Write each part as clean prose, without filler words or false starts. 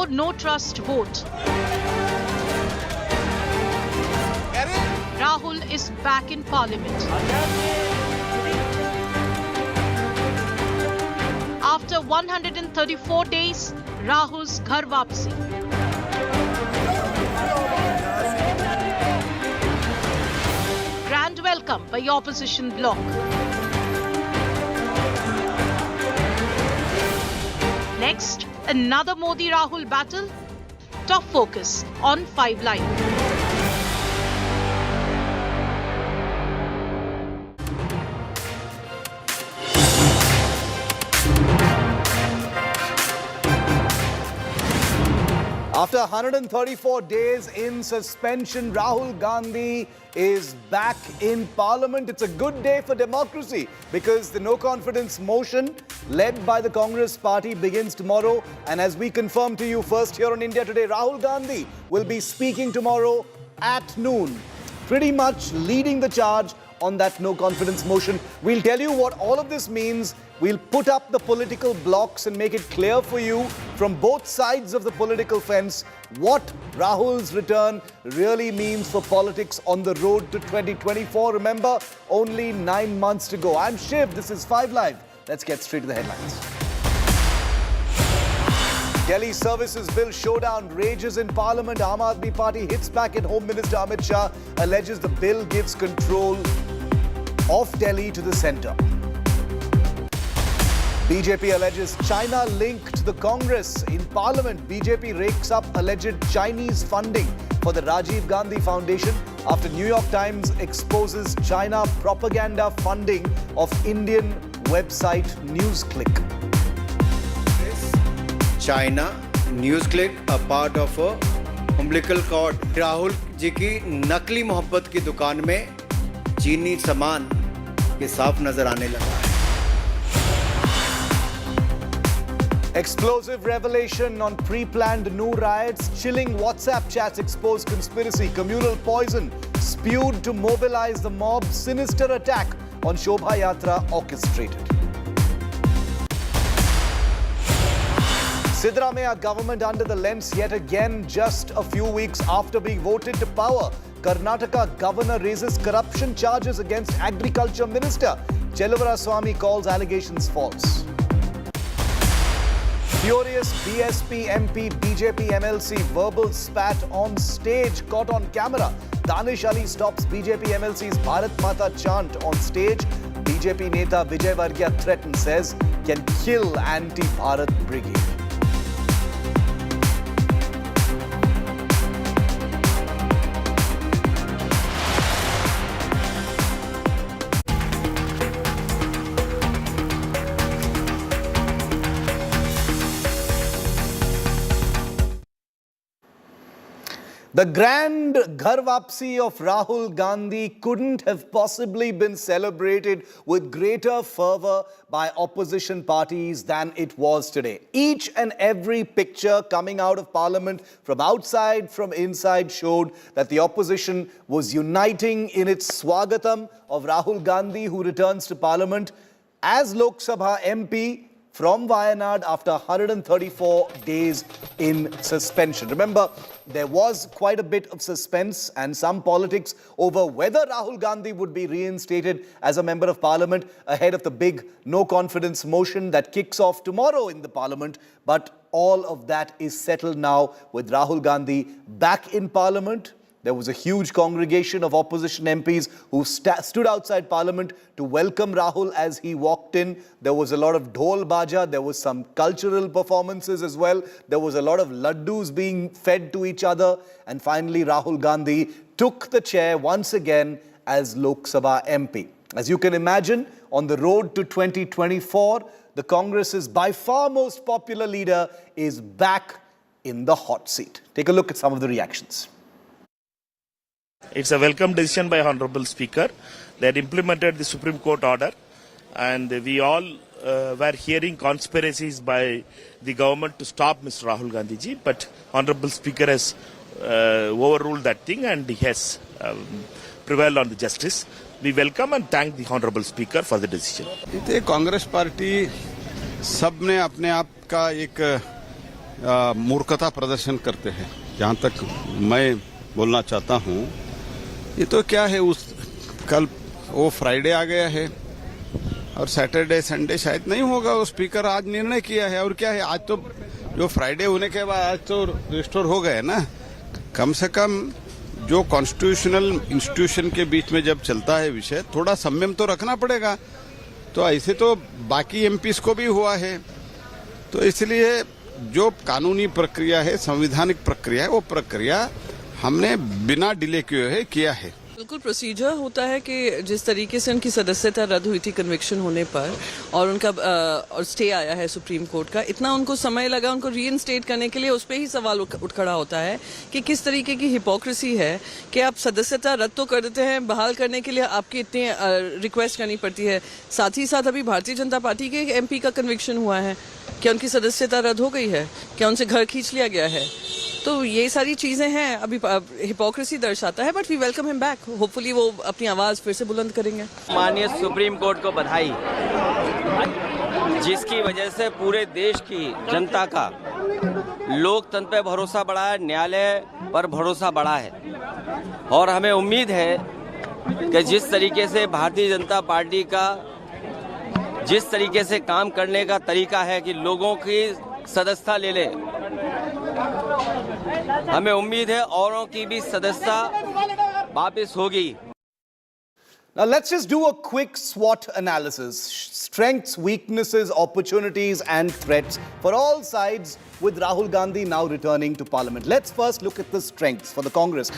no trust vote. Rahul is back in Parliament. After 134 days, Rahul's ghar wapsi. Grand welcome by opposition bloc. Next, another Modi-Rahul battle. Top focus on 5 Live. After 134 days in suspension, Rahul Gandhi is back in Parliament. It's a good day for democracy because the no-confidence motion led by the Congress party begins tomorrow. And as we confirm to you first here on India Today, Rahul Gandhi will be speaking tomorrow at noon, pretty much leading the charge on that no-confidence motion. We'll tell you what all of this means. We'll put up the political blocks and make it clear for you from both sides of the political fence what Rahul's return really means for politics on the road to 2024. Remember, only 9 months to go. I'm Shiv. This is 5 Live. Let's get straight to the headlines. Delhi Services Bill showdown rages in Parliament. Aam Aadmi Party hits back at Home Minister Amit Shah, alleges the bill gives control of Delhi to the centre. BJP alleges China link to the Congress. In Parliament, BJP rakes up alleged Chinese funding for the Rajiv Gandhi Foundation after New York Times exposes China propaganda funding of Indian website NewsClick. China, NewsClick, a part of a umbilical cord. Rahul ji की नकली मोहब्बत की दुकान में चीनी सामान के साफ नजर आने लगा है. Explosive revelation on pre-planned new riots. Chilling WhatsApp chats expose conspiracy. Communal poison spewed to mobilize the mob. Sinister attack on Shobha Yatra orchestrated. Siddaramaiah government under the lens yet again just a few weeks after being voted to power. Karnataka governor raises corruption charges against agriculture minister. Chelavara Swamy calls allegations false. Furious BSP MP, BJP MLC verbal spat on stage caught on camera. Danish Ali stops BJP MLC's Bharat Mata chant on stage. BJP Neta Vijay Varghya threatens, says can kill anti-Bharat brigade. The grand ghar wapsi of Rahul Gandhi couldn't have possibly been celebrated with greater fervour by opposition parties than it was today. Each and every picture coming out of Parliament from outside, from inside showed that the opposition was uniting in its swagatam of Rahul Gandhi, who returns to Parliament as Lok Sabha MP from Wayanad after 134 days in suspension. Remember, there was quite a bit of suspense and some politics over whether Rahul Gandhi would be reinstated as a member of Parliament ahead of the big no-confidence motion that kicks off tomorrow in the Parliament. But all of that is settled now with Rahul Gandhi back in Parliament. There was a huge congregation of opposition MPs who stood outside Parliament to welcome Rahul as he walked in. There was a lot of dhol baja. There was some cultural performances as well. There was a lot of laddus being fed to each other. And finally, Rahul Gandhi took the chair once again as Lok Sabha MP. As you can imagine, on the road to 2024, the Congress's by far most popular leader is back in the hot seat. Take a look at some of the reactions. It's a welcome decision by Honorable Speaker. They had implemented the Supreme Court order, and we all were hearing conspiracies by the government to stop Mr. Rahul Gandhi ji, but Honorable Speaker has overruled that thing and he has prevailed on the justice. We welcome and thank the Honorable Speaker for the decision. इतने Congress party सब ने अपने आप का एक मूर्खता प्रदर्शन करते हैं। जहाँ तक मैं बोलना चाहता हूँ, ये तो क्या है, उस कल वो फ्राइडे आ गया है और सैटरडे संडे शायद नहीं होगा। वो स्पीकर आज निर्णय किया है और क्या है, आज तो जो फ्राइडे होने के बाद आज तो रिस्टोर हो गए ना। कम से कम जो कॉन्स्टिट्यूशनल इंस्टीट्यूशन के बीच में जब चलता है विषय, थोड़ा संयम तो रखना पड़ेगा। तो ऐसे तो बाकी एमपीज को भी हुआ है। तो इसलिए जो कानूनी प्रक्रिया है, संवैधानिक प्रक्रिया है, वो प्रक्रिया हमने बिना डिले किया है। बिल्कुल प्रोसीजर होता है कि जिस तरीके से उनकी सदस्यता रद्द हुई थी कन्विक्शन होने पर, और उनका और स्टे आया है सुप्रीम कोर्ट का, इतना उनको समय लगा उनको रीइंस्टेट करने के लिए। उस पर ही सवाल उठ खड़ा होता है कि किस तरीके की हिपोक्रेसी है कि आप सदस्यता रद्द तो कर देते हैं, बहाल करने के लिए आपकी इतनी रिक्वेस्ट करनी पड़ती है। साथ ही साथ अभी भारतीय जनता पार्टी के एमपी का कन्विक्शन हुआ है, क्या उनकी सदस्यता रद्द हो गई है, क्या उनसे घर खींच लिया गया है। तो ये सारी चीजें हैं, अभी हिपोक्रेसी दर्शाता है। But we welcome him back. Hopefully वो अपनी आवाज फिर से बुलंद करेंगे। माननीय सुप्रीम कोर्ट को बधाई, जिसकी वजह से पूरे देश की जनता का लोकतंत्र पर भरोसा बढ़ा है, न्यायालय पर भरोसा बढ़ा है। और हमें उम्मीद है कि जिस तरीके से भारतीय जनता पार्टी का जिस तरीके से काम करने का तरीका है कि लोगों की सदस्यता ले ले, हमें उम्मीद है औरों की भी सदस्यता वापस होगी। Now let's just do a quick SWOT analysis. Strengths, weaknesses, opportunities and threats for all sides, with Rahul Gandhi now returning to Parliament. Let's first look at the strengths for the Congress.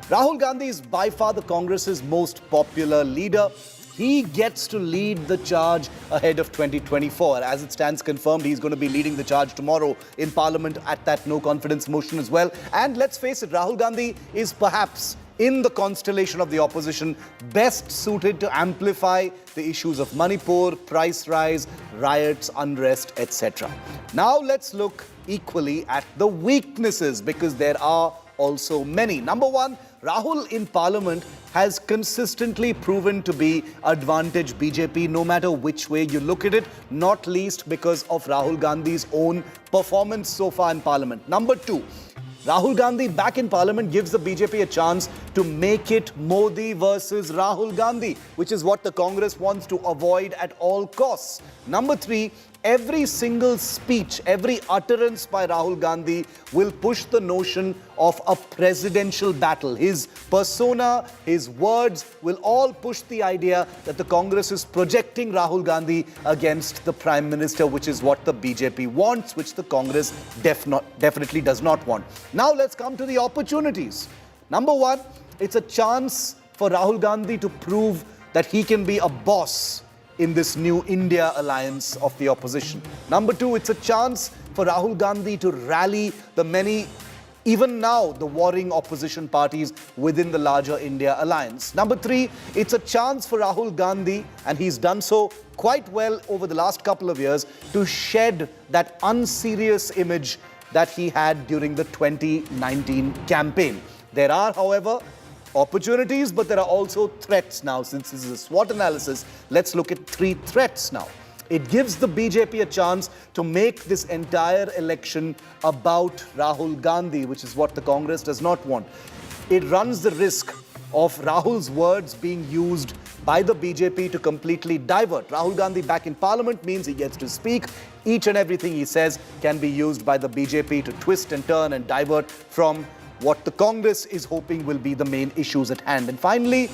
Rahul Gandhi is by far the Congress's most popular leader. He gets to lead the charge ahead of 2024. As it stands confirmed, he's going to be leading the charge tomorrow in Parliament at that no-confidence motion as well. And let's face it, Rahul Gandhi is perhaps, in the constellation of the opposition, best suited to amplify the issues of Manipur, price rise, riots, unrest, etc. Now let's look equally at the weaknesses, because there are also many. Number one, Rahul in Parliament has consistently proven to be advantage BJP no matter which way you look at it, not least because of Rahul Gandhi's own performance so far in Parliament. Number two, Rahul Gandhi back in Parliament gives the BJP a chance to make it Modi versus Rahul Gandhi, which is what the Congress wants to avoid at all costs. Number three, every single speech, every utterance by Rahul Gandhi will push the notion of a presidential battle. His persona, his words will all push the idea that the Congress is projecting Rahul Gandhi against the Prime Minister, which is what the BJP wants, which the Congress definitely does not want. Now let's come to the opportunities. Number one, it's a chance for Rahul Gandhi to prove that he can be a boss in this new India alliance of the opposition. Number two, it's a chance for Rahul Gandhi to rally the many, even now, the warring opposition parties within the larger India alliance. Number three, it's a chance for Rahul Gandhi, and he's done so quite well over the last couple of years, to shed that unserious image that he had during the 2019 campaign. There are, however, opportunities, but there are also threats now. Since this is a SWOT analysis, let's look at three threats now. It gives the BJP a chance to make this entire election about Rahul Gandhi, which is what the Congress does not want. It runs the risk of Rahul's words being used by the BJP to completely divert. Rahul Gandhi back in Parliament means he gets to speak. Each and everything he says can be used by the BJP to twist and turn and divert from what the Congress is hoping will be the main issues at hand. And finally,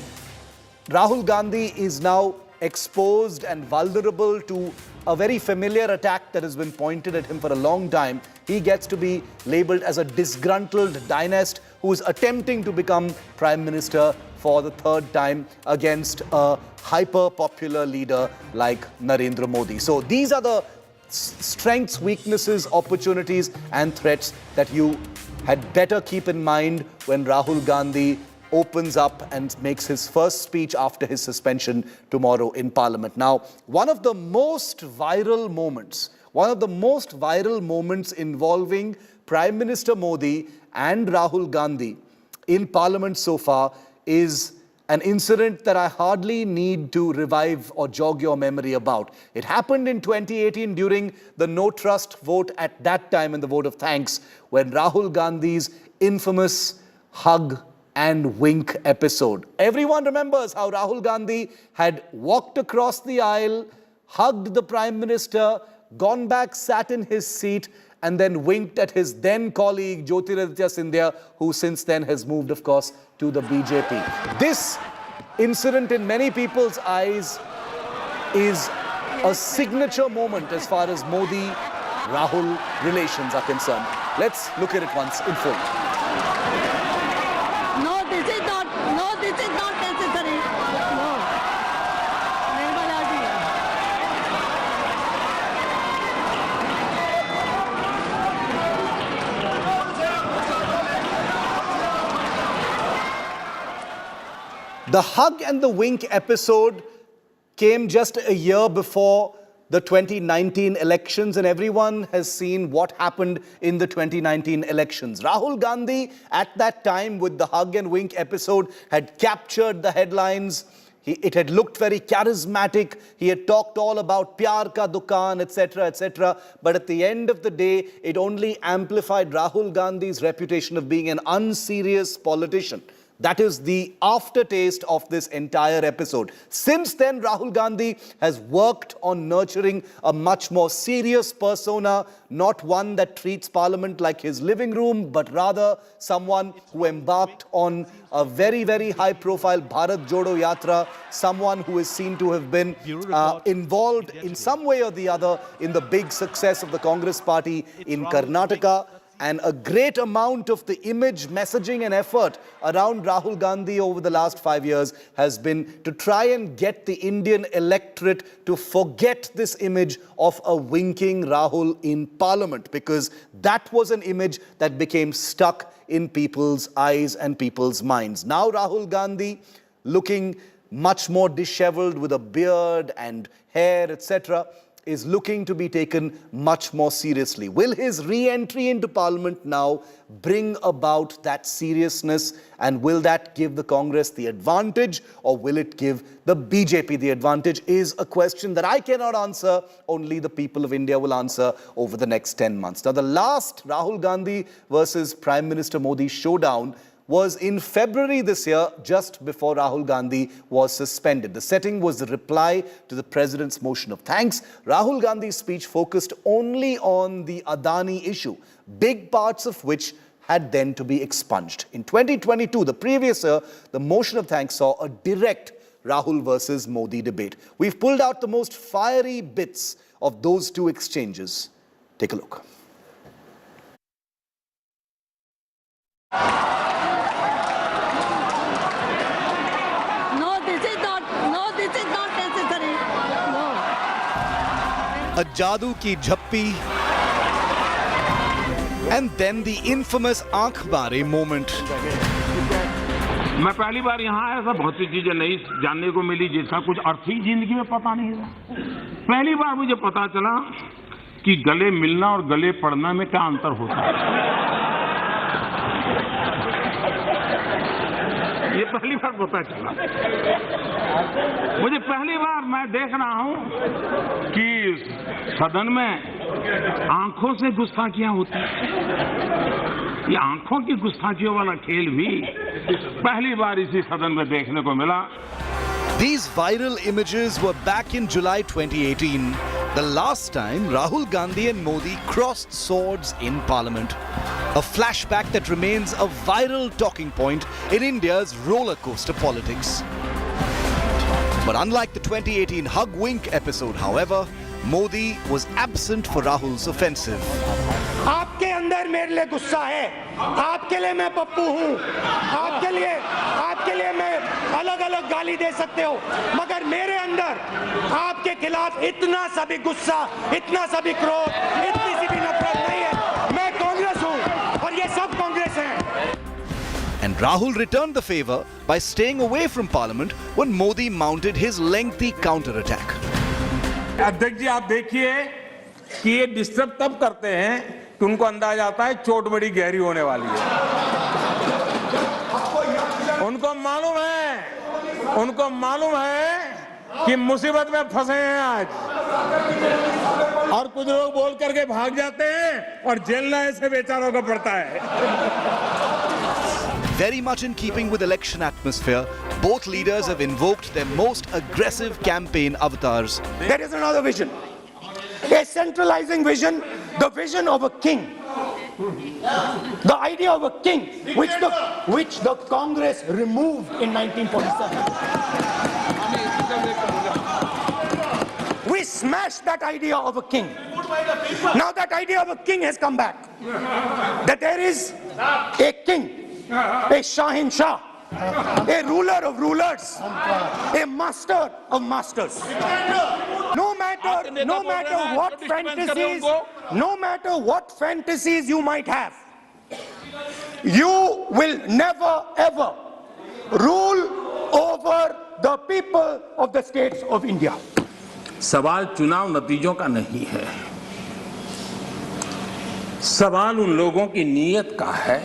Rahul Gandhi is now exposed and vulnerable to a very familiar attack that has been pointed at him for a long time. He gets to be labelled as a disgruntled dynast who is attempting to become Prime Minister for the third time against a hyper-popular leader like Narendra Modi. So these are the strengths, weaknesses, opportunities and threats that you had better keep in mind when Rahul Gandhi opens up and makes his first speech after his suspension tomorrow in Parliament. Now, one of the most viral moments involving Prime Minister Modi and Rahul Gandhi in Parliament so far is an incident that I hardly need to revive or jog your memory about. It happened in 2018 during the no trust vote at that time in the vote of thanks, when Rahul Gandhi's infamous hug and wink episode. Everyone remembers how Rahul Gandhi had walked across the aisle, hugged the Prime Minister, gone back, sat in his seat, and then winked at his then colleague Jyotiraditya Scindia, who since then has moved, of course, to the BJP. This incident in many people's eyes is a signature moment as far as Modi-Rahul relations are concerned. Let's look at it once in full. No, this is not necessary. No. The hug and the wink episode came just a year before the 2019 elections, and everyone has seen what happened in the 2019 elections. Rahul Gandhi, at that time, with the hug and wink episode, had captured the headlines. It had looked very charismatic. He had talked all about pyar ka dukaan, etc., etc. But at the end of the day, it only amplified Rahul Gandhi's reputation of being an unserious politician. That is the aftertaste of this entire episode. Since then, Rahul Gandhi has worked on nurturing a much more serious persona, not one that treats Parliament like his living room, but rather someone who embarked on a very, very high-profile Bharat Jodo Yatra, someone who is seen to have been involved in some way or the other in the big success of the Congress party in Karnataka. And a great amount of the image, messaging and effort around Rahul Gandhi over the last 5 years has been to try and get the Indian electorate to forget this image of a winking Rahul in Parliament, because that was an image that became stuck in people's eyes and people's minds. Now Rahul Gandhi, looking much more disheveled with a beard and hair, etc., is looking to be taken much more seriously. Will his re-entry into Parliament now bring about that seriousness, and will that give the Congress the advantage, or will it give the BJP the advantage, is a question that I cannot answer. Only the people of India will answer over the next 10 months. Now, the last Rahul Gandhi versus Prime Minister Modi showdown was in February this year, just before Rahul Gandhi was suspended. The setting was the reply to the president's motion of thanks. Rahul Gandhi's speech focused only on the Adani issue, big parts of which had then to be expunged. In 2022, the previous year, the motion of thanks saw a direct Rahul versus Modi debate. We've pulled out the most fiery bits of those two exchanges. Take a look. A jadoo ki jhappi, and then the infamous aankh bare moment. मैं पहली बार यहाँ आया था, बहुत सी चीजें नई जानने को मिली जिसका कुछ अर्थ ही जिंदगी में पता नहीं था। पहली बार मुझे पता चला कि गले मिलना और गले पड़ना में क्या अंतर होता है। ये पहली बार पता चला। मुझे पहली बार मैं देख रहा हूं कि सदन में आंखों से गुस्ताखियां होती हैं। ये आंखों की गुस्ताखियों वाला खेल भी पहली बार इसी सदन में देखने को मिला। These viral images were back in July 2018, the last time Rahul Gandhi and Modi crossed swords in Parliament. A flashback that remains a viral talking point in India's roller coaster politics. But unlike the 2018 hug-wink episode, however, Modi was absent for Rahul's offensive. आपके अंदर मेरे लिए गुस्सा है, आपके लिए मैं पप्पू हूँ, आपके लिए मैं अलग अलग गाली दे सकते हो, मगर मेरे अंदर आपके खिलाफ इतना सा भी गुस्सा, इतना सा भी क्रोध, इतनी सी भी नफरत नहीं है। मैं कांग्रेस हूँ और ये सब कांग्रेस हैं। And Rahul returned the favor by staying away from Parliament when Modi mounted his lengthy counter-attack. अध्यक्ष जी, आप देखिए कि ये डिस्टर्ब तब करते हैं कि उनको अंदाजा आता है चोट बड़ी गहरी होने वाली है। उनको मालूम है उनको मालूम है कि मुसीबत में फंसे हैं आज, और कुछ लोग बोल करके भाग जाते हैं और झेलना ऐसे बेचारों को पड़ता है। Very much in keeping with election atmosphere, both leaders have invoked their most aggressive campaign avatars. There is another vision, a centralizing vision, the vision of a king, the idea of a king, which the Congress removed in 1947. We smashed that idea of a king. Now that idea of a king has come back. That there is a king, a Shahin Shah, a ruler of rulers, a master of masters. No matter what fantasies you might have, you will never ever rule over the people of the states of India. सवाल चुनाव नतीजों का नहीं है, सवाल उन लोगों की नीयत का है,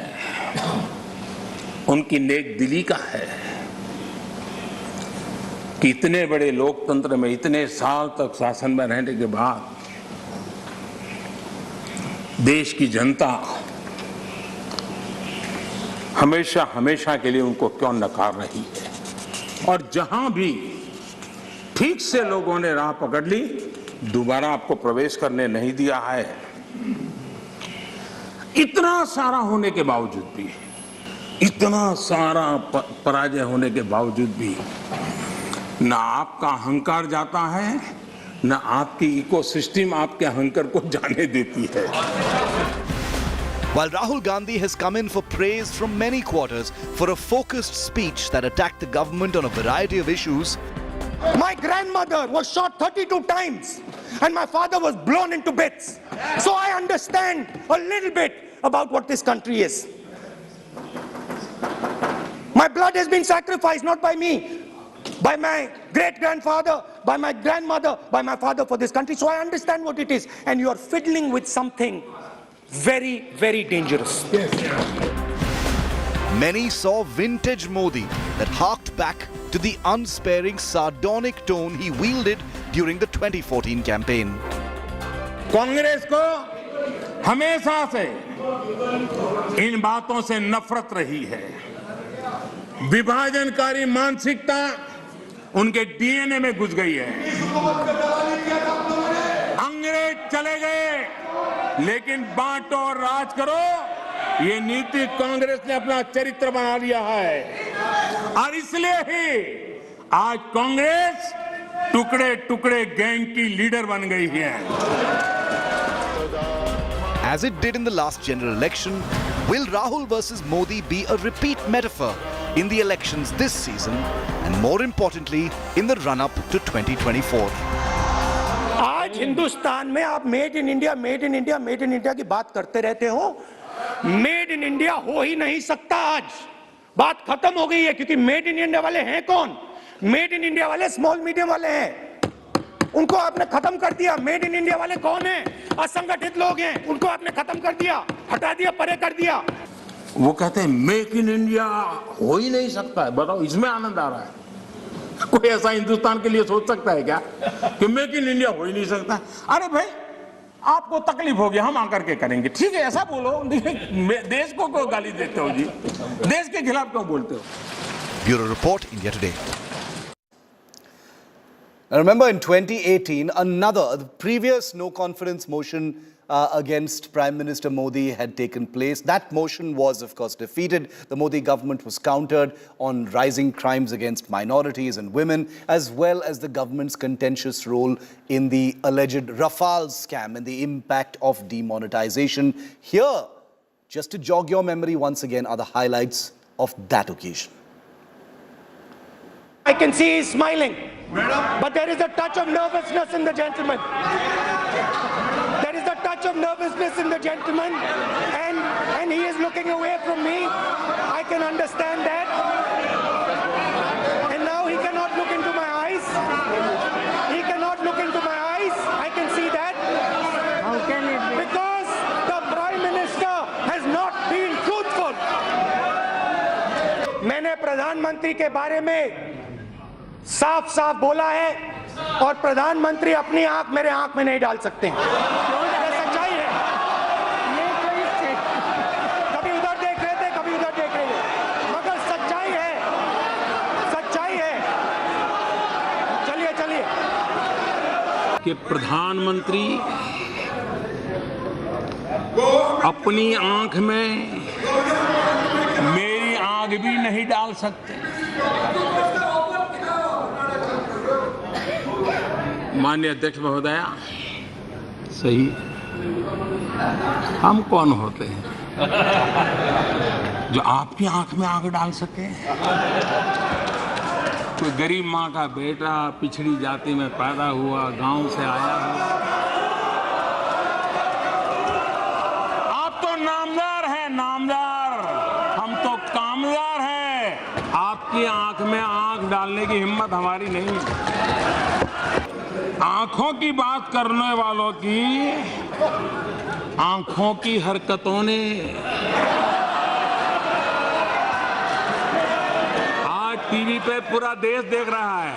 उनकी नेक दिली का है कि इतने बड़े लोकतंत्र में इतने साल तक शासन में रहने के बाद देश की जनता हमेशा हमेशा के लिए उनको क्यों नकार रही है, और जहां भी ठीक से लोगों ने राह पकड़ ली, दोबारा आपको प्रवेश करने नहीं दिया है। इतना सारा होने के बावजूद भी, इतना सारा पराजय होने के बावजूद भी ना आपका अहंकार जाता है, ना आपकी इकोसिस्टम आपके अहंकार को जाने देती है। While Rahul Gandhi has come in for praise from many quarters for a focused speech that attacked the government on a variety of issues, my grandmother was shot 32 times and my father was blown into bits. So I understand a little bit about what this country is. My blood has been sacrificed, not by me, by my great-grandfather, by my grandmother, by my father for this country. So I understand what it is. And you are fiddling with something very, very dangerous. Yes. Many saw vintage Modi that harked back to the unsparing sardonic tone he wielded during the 2014 campaign. Congress को हमेशा से इन बातों से नफरत रही है। विभाजनकारी मानसिकता उनके डीएनए में घुस गई है। अंग्रेज चले गए, लेकिन बांटो और राज करो, ये नीति कांग्रेस ने अपना चरित्र बना लिया है। और इसलिए ही आज कांग्रेस टुकड़े टुकड़े गैंग की लीडर बन गई है। As it did in the last general election, will Rahul versus Modi be a repeat metaphor in the elections this season, and more importantly, in the run-up to 2024? आज हिंदुस्तान में आप made in India, made in India, made in India की बात करते रहते हो। Made in India हो ही नहीं सकता। आज बात खत्म हो गई है, क्योंकि मेड इन इंडिया वाले हैं कौन? मेड इन इंडिया वाले स्मॉल मीडियम वाले हैं, उनको आपने खत्म कर दिया। मेड इन इंडिया वाले कौन हैं? असंगठित लोग हैं, उनको आपने खत्म कर दिया, हटा दिया, परे कर दिया। वो कहते हैं मेक इन इंडिया हो ही नहीं सकता है। बताओ, इसमें आनंद आ रहा है? कोई ऐसा हिंदुस्तान के लिए सोच सकता है क्या कि मेक इन इंडिया हो ही नहीं सकता? अरे भाई, आपको तकलीफ होगी, हम आकर के करेंगे, ठीक है, ऐसा बोलो। देश को क्यों गाली देते हो जी? देश के खिलाफ क्यों बोलते हो? Bureau Report, India Today. Now remember, in 2018, the previous no-confidence motion against Prime Minister Modi had taken place. That motion was, of course, defeated. The Modi government was countered on rising crimes against minorities and women, as well as the government's contentious role in the alleged Rafale scam and the impact of demonetization. Here, just to jog your memory once again, are the highlights of that occasion. I can see he's smiling, but there is a touch of nervousness in the gentleman. There is a touch of nervousness in the gentleman, and he is looking away from me. I can understand that. And now he cannot look into my eyes. He cannot look into my eyes. I can see that. How can it be? Because the Prime Minister has not been truthful. मैंने प्रधानमंत्री के बारे में साफ साफ बोला है और प्रधानमंत्री अपनी आंख मेरे आंख में नहीं डाल सकते हैं। ये सच्चाई है। कभी उधर देख रहे थे, कभी उधर देख रहे थे, मगर सच्चाई है, सच्चाई है। चलिए चलिए। कि प्रधानमंत्री अपनी आंख में मेरी आंख भी नहीं डाल सकते। माननीय अध्यक्ष महोदया, सही, हम कौन होते हैं जो आपकी आंख में आंख डाल सके? कोई गरीब माँ का बेटा पिछड़ी जाति में पैदा हुआ, गांव से आया है। आप तो नामदार हैं, नामदार, हम तो कामदार हैं। आपकी आंख में आंख डालने की हिम्मत हमारी नहीं। आंखों की बात करने वालों की आंखों की हरकतों ने आज टीवी पे पूरा देश देख रहा है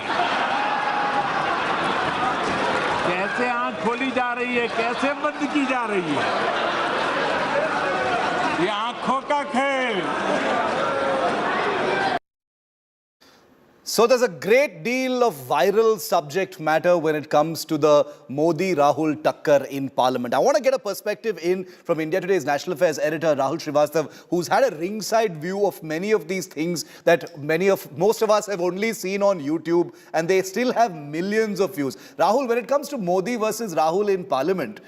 कैसे आंख खोली जा रही है, कैसे बंद की जा रही है। ये आंखों का खेल। So there's a great deal of viral subject matter when it comes to the Modi-Rahul takkar in Parliament. I want to get a perspective in from India Today's National Affairs editor Rahul Srivastav, who's had a ringside view of many of these things that most of us have only seen on YouTube, and they still have millions of views. Rahul, when it comes to Modi versus Rahul in Parliament,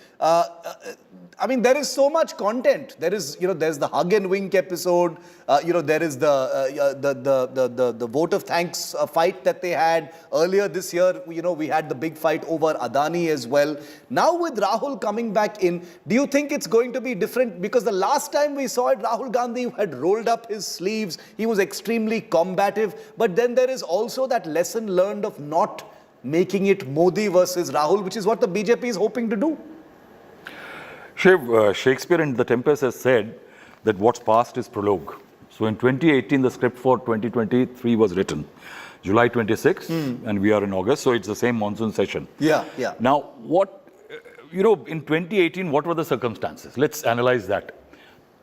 I mean, there is so much content. There is, there's the hug and wink episode. There is the vote of thanks fight that they had earlier this year. We had the big fight over Adani as well. Now with Rahul coming back in, do you think it's going to be different? Because the last time we saw it, Rahul Gandhi had rolled up his sleeves. He was extremely combative. But then there is also that lesson learned of not making it Modi versus Rahul, which is what the BJP is hoping to do. Shiv, Shakespeare in The Tempest has said that what's past is prologue. So in 2018, the script for 2023 was written. July 26, and we are in August, so it's the same monsoon session. Yeah. Now, in 2018, what were the circumstances? Let's analyze that.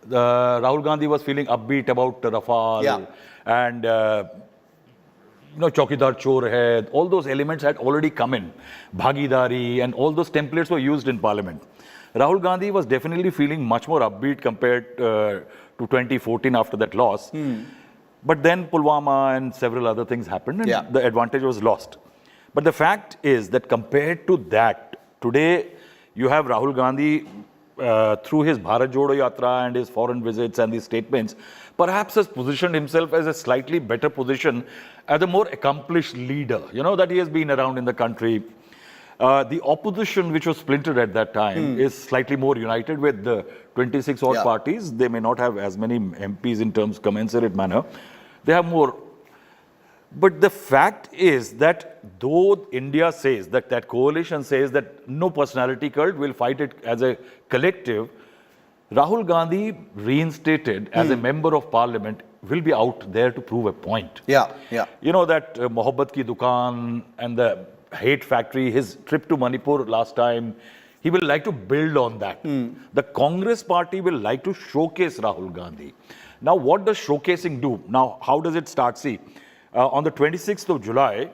Rahul Gandhi was feeling upbeat about Rafale, and Chaukidar Chor hai, all those elements had already come in. Bhagidari, and all those templates were used in Parliament. Rahul Gandhi was definitely feeling much more upbeat compared to 2014 after that loss. But then Pulwama and several other things happened, and the advantage was lost. But the fact is that compared to that, today you have Rahul Gandhi through his Bharat Jodo Yatra and his foreign visits and these statements, perhaps has positioned himself as a slightly better position as a more accomplished leader, that he has been around in the country. The opposition, which was splintered at that time, is slightly more united with the 26 odd parties. They may not have as many MPs in terms commensurate manner. They have more. But the fact is that though India says that coalition says that no personality cult, will fight it as a collective, Rahul Gandhi, reinstated as a member of parliament, will be out there to prove a point. Yeah. That Mohabbat ki Dukaan and the hate factory, his trip to Manipur last time, he will like to build on that. The Congress party will like to showcase Rahul Gandhi. Now, what does showcasing do? Now, how does it start? See, on the 26th of July,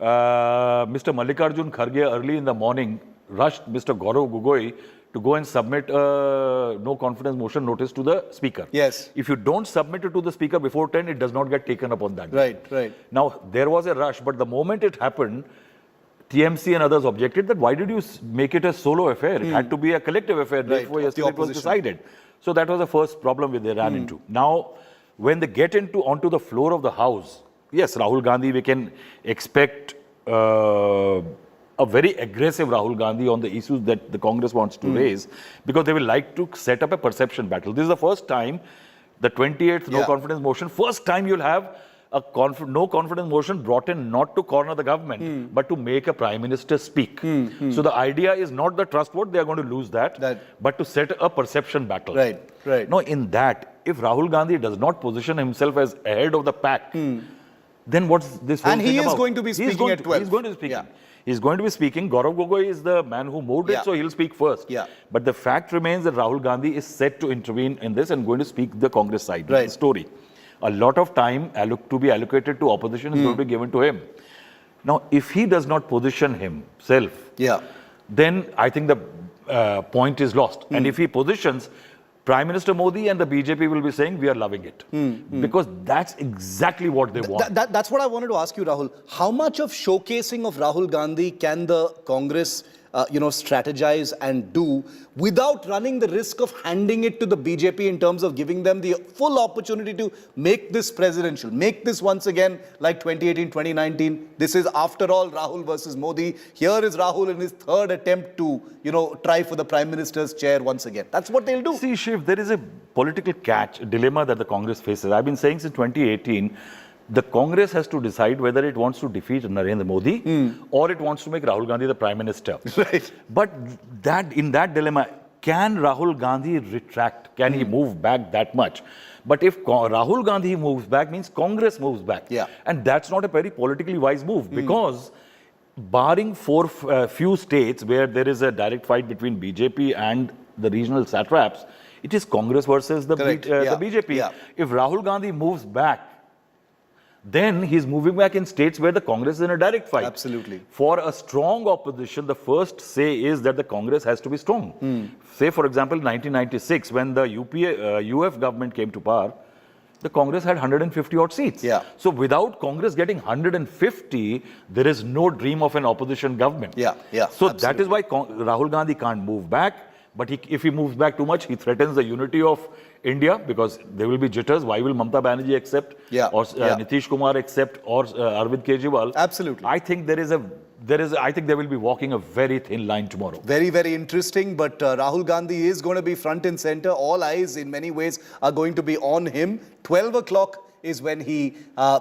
Mr. Mallikarjun Kharge early in the morning rushed Mr. Gaurav Gogoi to go and submit a no confidence motion notice to the speaker. Yes. If you don't submit it to the speaker before 10, it does not get taken up on that day. Right. Now, there was a rush, but the moment it happened, TMC and others objected that why did you make it a solo affair? It had to be a collective affair. Therefore, yesterday it was decided. So that was the first problem which they ran into. Now, when they get onto the floor of the House, yes, Rahul Gandhi, we can expect a very aggressive Rahul Gandhi on the issues that the Congress wants to raise, because they will like to set up a perception battle. This is the first time, the 28th no confidence motion, first time you'll have a no confidence motion brought in not to corner the government, but to make a prime minister speak. So the idea is not the trust vote, they are going to lose that, but to set a perception battle. Right. No, in that, if Rahul Gandhi does not position himself as ahead of the pack, then what's this whole And thing he is about? going to be speaking at 12. He's going to be speaking. Yeah. He's going to be speaking. Gaurav Gogoi is the man who moved Yeah. it, so he'll speak first. Yeah. But the fact remains that Rahul Gandhi is set to intervene in this and going to speak the Congress side. Right. That's the story. A lot of time to be allocated to opposition is going to be given to him. Now, if he does not position himself, then I think the point is lost. And if he positions, Prime Minister Modi and the BJP will be saying, we are loving it. Because that's exactly what they want. That's what I wanted to ask you, Rahul. How much of showcasing of Rahul Gandhi can the Congress strategize and do without running the risk of handing it to the BJP in terms of giving them the full opportunity to make this presidential, make this once again like 2018, 2019. This is after all Rahul versus Modi. Here is Rahul in his third attempt to, try for the Prime Minister's chair once again. That's what they'll do. See, Shiv, there is a political dilemma that the Congress faces. I've been saying since 2018, the Congress has to decide whether it wants to defeat Narendra Modi or it wants to make Rahul Gandhi the Prime Minister. Right. But in that dilemma, can Rahul Gandhi retract? Can he move back that much? But if Rahul Gandhi moves back, means Congress moves back. Yeah. And that's not a very politically wise move because barring few states where there is a direct fight between BJP and the regional satraps, it is Congress versus the BJP. Yeah. If Rahul Gandhi moves back, then he's moving back in states where the Congress is in a direct fight. Absolutely. For a strong opposition, the first say is that the Congress has to be strong. Say, for example, 1996, when the UF government came to power, the Congress had 150 odd seats. Yeah. So without Congress getting 150, there is no dream of an opposition government. Yeah. So that is why Rahul Gandhi can't move back. But if he moves back too much, he threatens the unity of India because there will be jitters. Why will Mamata Banerjee accept? Or Nitish Kumar accept? Or Arvind Kejriwal? Absolutely. I think I think they will be walking a very thin line tomorrow. Very, very interesting. But Rahul Gandhi is going to be front and center. All eyes in many ways are going to be on him. 12 o'clock is when he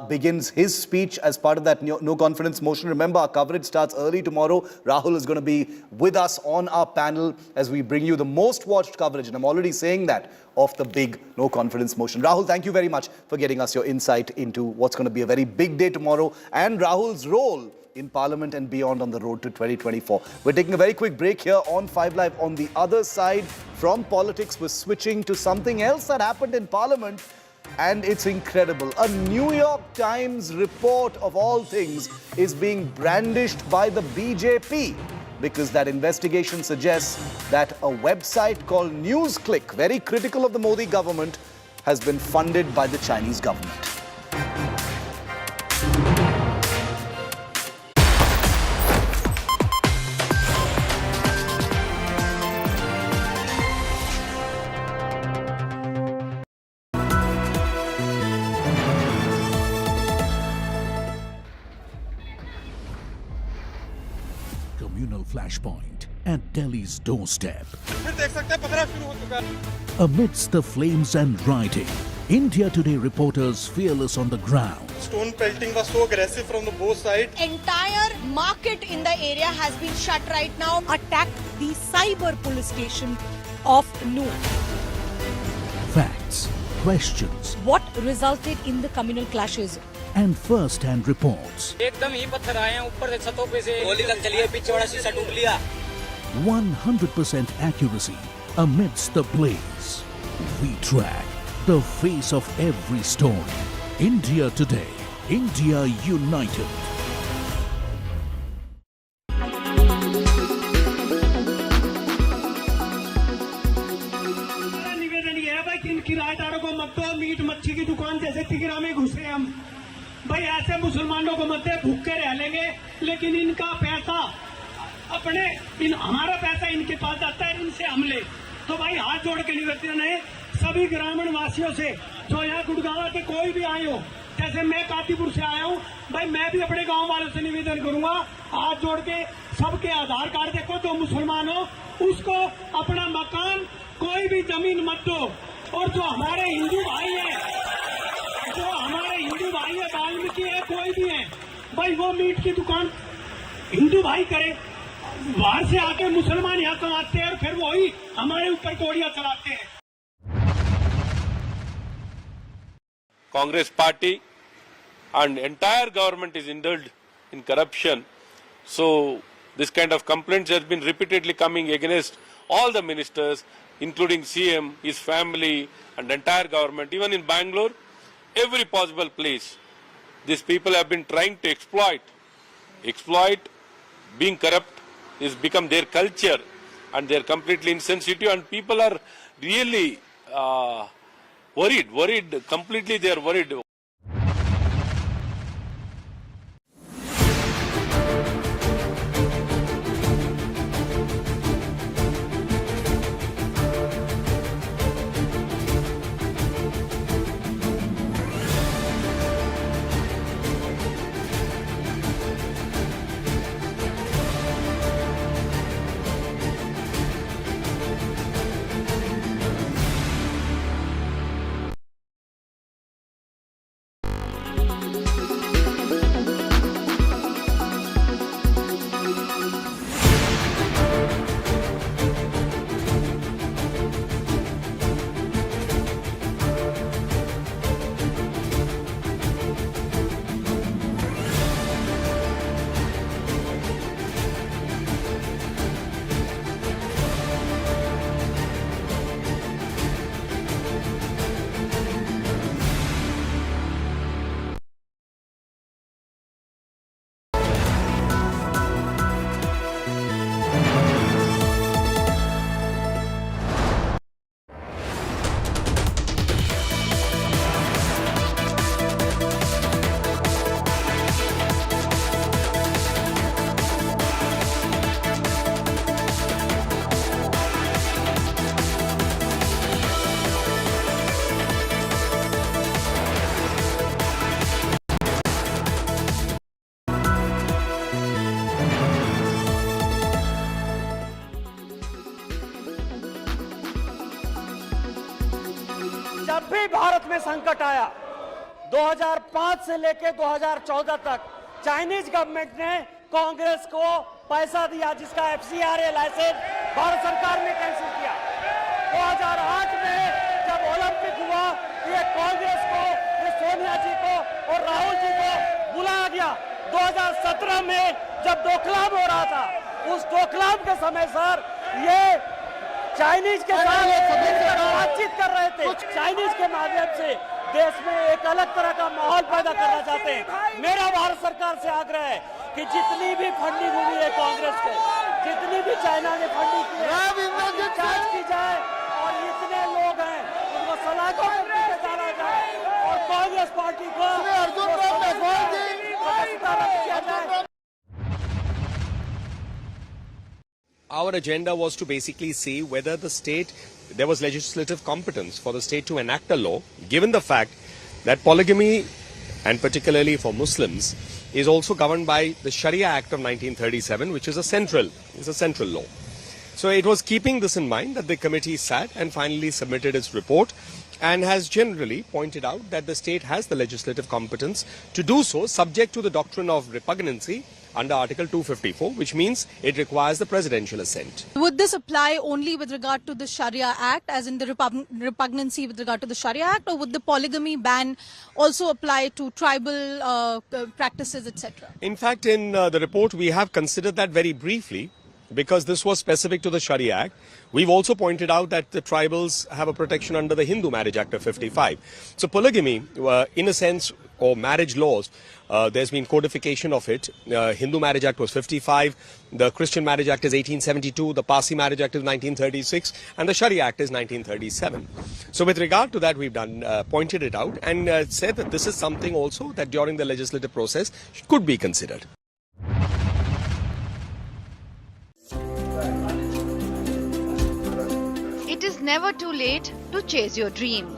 begins his speech as part of that no confidence motion. Remember, our coverage starts early tomorrow. Rahul is going to be with us on our panel as we bring you the most watched coverage, and I'm already saying that, of the big no confidence motion. Rahul, thank you very much for getting us your insight into what's going to be a very big day tomorrow and Rahul's role in Parliament and beyond on the road to 2024. We're taking a very quick break here on 5 Live. On the other side, from politics, we're switching to something else that happened in Parliament. And it's incredible. A New York Times report, of all things, is being brandished by the BJP because that investigation suggests that a website called NewsClick, very critical of the Modi government, has been funded by the Chinese government. Communal flashpoint at Delhi's doorstep. Amidst the flames and rioting, India Today reporters fearless on the ground. Stone pelting was so aggressive from the both sides. Entire market in the area has been shut right now. Attacked the cyber police station of Noor. Facts, questions, What resulted in the communal clashes? and first-hand reports. एकदम ही पत्थर आए हैं ऊपर से छतों पे से गोली तक चली है पीछे वाला शीशा टूट लिया 100% accuracy amidst the blaze. We track the face of every story. India Today. India United. निवेदन ये है भाई कि इन किराएदारों को मत दो, मीट मच्छी की दुकान जैसे तिगरा में घुसे हम भाई, ऐसे मुसलमानों को मत दे, भूखे रह लेंगे, लेकिन इनका पैसा हमारा पैसा इनके पास जाता है, इनसे हमले। तो भाई हाथ जोड़ के निवेदन है सभी ग्रामीण वासियों से जो यहाँ गुड़गांव के कोई भी आए हो, जैसे मैं कातीपुर से आया हूँ भाई, मैं भी अपने गांव वालों से निवेदन करूंगा, हाथ जोड़ के सबके आधार कार्ड देखो, जो मुसलमान हो उसको अपना मकान, कोई भी जमीन मत दो। और जो हमारे हिंदू भाई है, वाल्मीकि है, कोई भी है भाई, वो मीट की दुकान हिंदू भाई करे, बाहर से आके मुसलमान यहाँ कमाते हैं और फिर वही हमारे ऊपर गोलियां चलाते हैं। Congress party and entire government is indulged in corruption. So this kind of complaints has been repeatedly coming against all the ministers, including CM, his family and entire government. Even in Bangalore, every possible place, these people have been trying to exploit. Being corrupt is become their culture, and they are completely insensitive, and people are really worried, completely they are worried. जब भी भारत में संकट आया 2005 से लेकर 2014 तक Chinese government ने कांग्रेस को पैसा दिया, जिसका FCRA लाइसेंस भारत सरकार ने कैंसिल किया। 2008 में जब ओलंपिक हुआ, ये कांग्रेस को, ये सोनिया जी को और राहुल जी को बुलाया गया। 2017 में जब डोकलाम हो रहा था, उस डोकलाम के समय सर ये चाइनीज के साथ बातचीत कर रहे थे। चाइनीज के माध्यम से देश में एक अलग तरह का माहौल पैदा करना चाहते हैं। मेरा भारत सरकार से आग्रह है कि जितनी भी फंडिंग हुई है कांग्रेस को, जितनी भी चाइना ने फंडिंग की है, जांच की जाए और इतने लोग हैं उनको सलाखों में डाला जाए और कांग्रेस पार्टी को किया जाए। Our agenda was to basically see whether there was legislative competence for the state to enact a law, given the fact that polygamy, and particularly for Muslims, is also governed by the Sharia Act of 1937, which is a central law. So it was keeping this in mind that the committee sat and finally submitted its report and has generally pointed out that the state has the legislative competence to do so, subject to the doctrine of repugnancy under Article 254, which means it requires the presidential assent. Would this apply only with regard to the Sharia Act, as in the repugnancy with regard to the Sharia Act, or would the polygamy ban also apply to tribal practices, etc.? In fact, in the report, we have considered that very briefly, because this was specific to the Sharia Act. We've also pointed out that the tribals have a protection under the Hindu Marriage Act of 55. So polygamy, in a sense, or marriage laws, there's been codification of it. Hindu Marriage Act was 55, the Christian Marriage Act is 1872, the Parsi Marriage Act is 1936, and the Sharia Act is 1937. So with regard to that, we've pointed it out and said that this is something also that during the legislative process could be considered. It is never too late to chase your dream.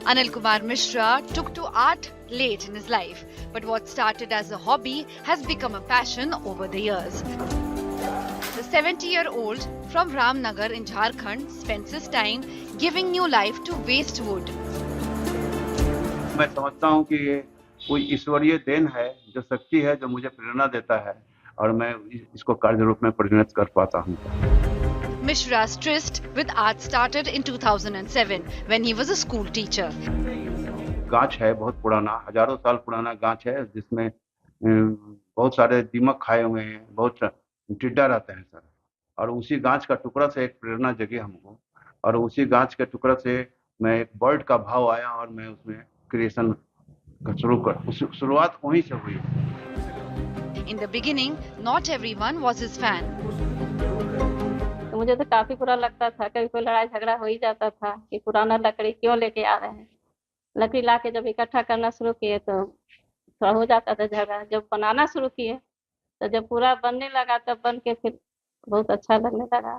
Anil Kumar Mishra took to art late in his life, but what started as a hobby has become a passion over the years. The 70-year-old from Ramnagar in Jharkhand spends his time giving new life to waste wood. मैं समझता हूँ कि ये कोई ईश्वरीय then है, जो शक्ति है, जो मुझे प्रेरणा देता है और मैं इसको कार्य रूप में परिणत कर पाता हूँ. Mishra's tryst with art started in 2007 when he was a school teacher. गाछ है बहुत पुराना, हजारों साल पुराना गाछ है, जिसमें बहुत सारे दीमक खाए हुए हैं, बहुत टिड्डा रहते हैं सर। और उसी गाछ का टुकड़ा से एक प्रेरणा जगी हमको, और उसी गाछ के टुकड़ा से मैं एक बर्ड का भाव आया और मैं उसमें क्रिएशन का शुरुआत वहीं से हुई। In the beginning, not everyone was his fan. तो मुझे तो काफी बुरा लगता था, कभी कोई लड़ाई झगड़ा हो ही जाता था कि पुराना लकड़ी क्यों लेके आ रहे हैं। लकड़ी लाके जब इकट्ठा करना शुरू किए तो थोड़ा हो जाता था झगड़ा। जब बनाना शुरू किए तो जब पूरा बनने लगा तब बन के फिर बहुत अच्छा लगने लगा।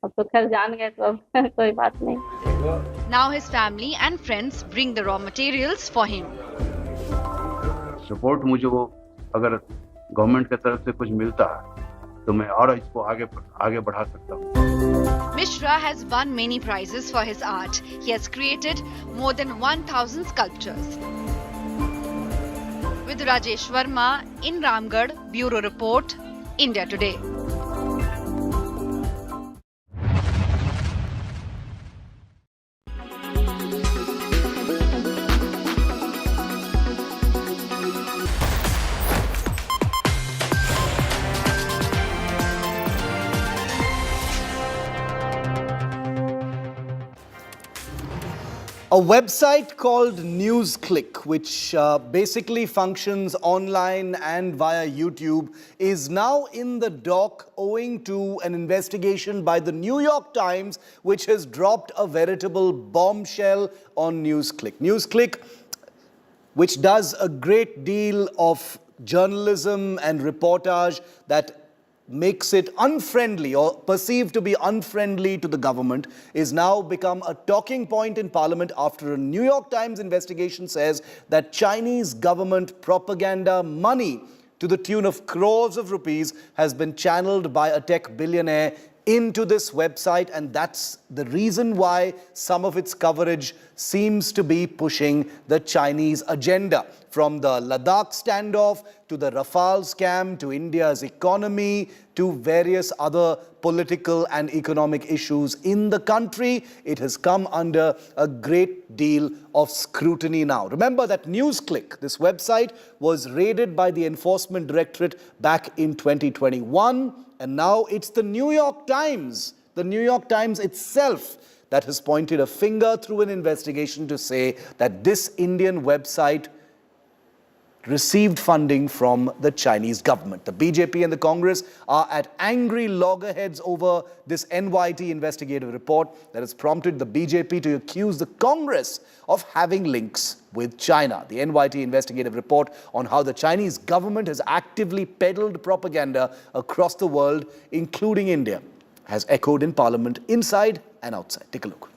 अब तो खैर जान गए तो अब कोई बात नहीं। Now his family and friends bring the raw materials for him. Support मुझे वो अगर गवर्नमेंट की तरफ से कुछ मिलता तो मैं और इसको आगे बढ़ा सकता हूँ। Mishra has won many prizes for his art. He has created more than 1,000 sculptures. With Rajesh Verma in Ramgarh, Bureau Report, India Today. A website called NewsClick, which basically functions online and via YouTube, is now in the dock owing to an investigation by the New York Times, which has dropped a veritable bombshell on NewsClick. NewsClick, which does a great deal of journalism and reportage that makes it unfriendly or perceived to be unfriendly to the government, is now become a talking point in Parliament after a New York Times investigation says that Chinese government propaganda money to the tune of crores of rupees has been channeled by a tech billionaire into this website, and that's the reason why some of its coverage seems to be pushing the Chinese agenda. From the Ladakh standoff, to the Rafale scam, to India's economy, to various other political and economic issues in the country, it has come under a great deal of scrutiny now. Remember that NewsClick, this website, was raided by the Enforcement Directorate back in 2021, and now it's the New York Times itself that has pointed a finger through an investigation to say that this Indian website received funding from the Chinese government. The BJP and the Congress are at angry loggerheads over this NYT investigative report that has prompted the BJP to accuse the Congress of having links with China. The NYT investigative report on how the Chinese government has actively peddled propaganda across the world, including India, has echoed in Parliament inside and outside. Take a look.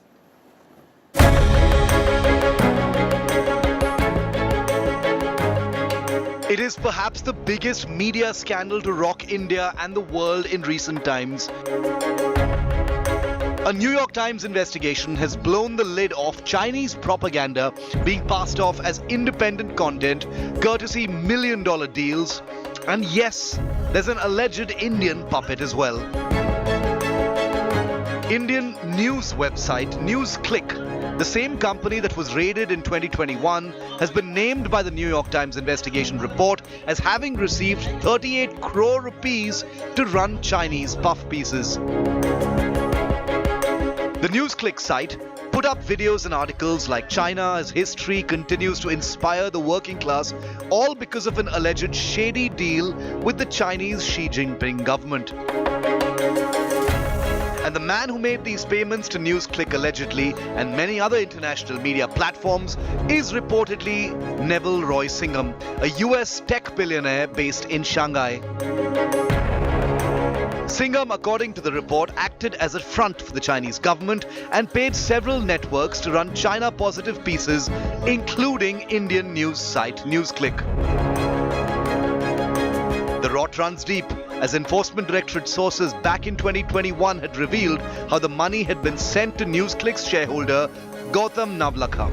It is perhaps the biggest media scandal to rock India and the world in recent times. A New York Times investigation has blown the lid off Chinese propaganda being passed off as independent content, courtesy million-dollar deals. And yes, there's an alleged Indian puppet as well. Indian news website NewsClick, the same company that was raided in 2021, has been named by the New York Times investigation report as having received 38 crore rupees to run Chinese puff pieces. The NewsClick site put up videos and articles like China's history continues to inspire the working class, all because of an alleged shady deal with the Chinese Xi Jinping government. And the man who made these payments to NewsClick allegedly and many other international media platforms is reportedly Neville Roy Singham, a US tech billionaire based in Shanghai. Singham, according to the report, acted as a front for the Chinese government and paid several networks to run China-positive pieces, including Indian news site NewsClick. The rot runs deep, as Enforcement Directorate sources back in 2021 had revealed how the money had been sent to NewsClick's shareholder, Gautam Navlakha.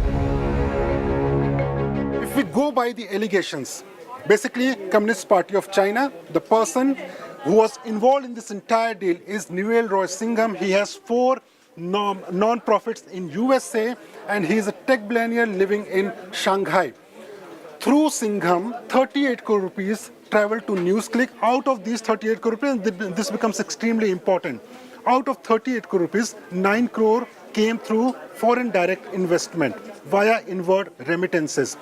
If we go by the allegations, basically Communist Party of China, the person who was involved in this entire deal is Neville Roy Singham. He has 4 non-profits in USA, and he is a tech billionaire living in Shanghai. Through Singham, 38 crore rupees traveled to NewsClick. Out of these 38 crore rupees, this becomes extremely important. Out of 38 crore rupees, 9 crore came through foreign direct investment via inward remittances.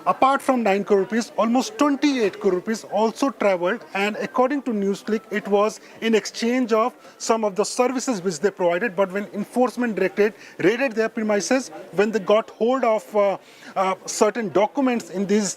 Apart from 9 crore rupees, almost 28 crore rupees also traveled, and according to NewsClick, it was in exchange of some of the services which they provided. But when Enforcement Directorate raided their premises, when they got hold of certain documents in this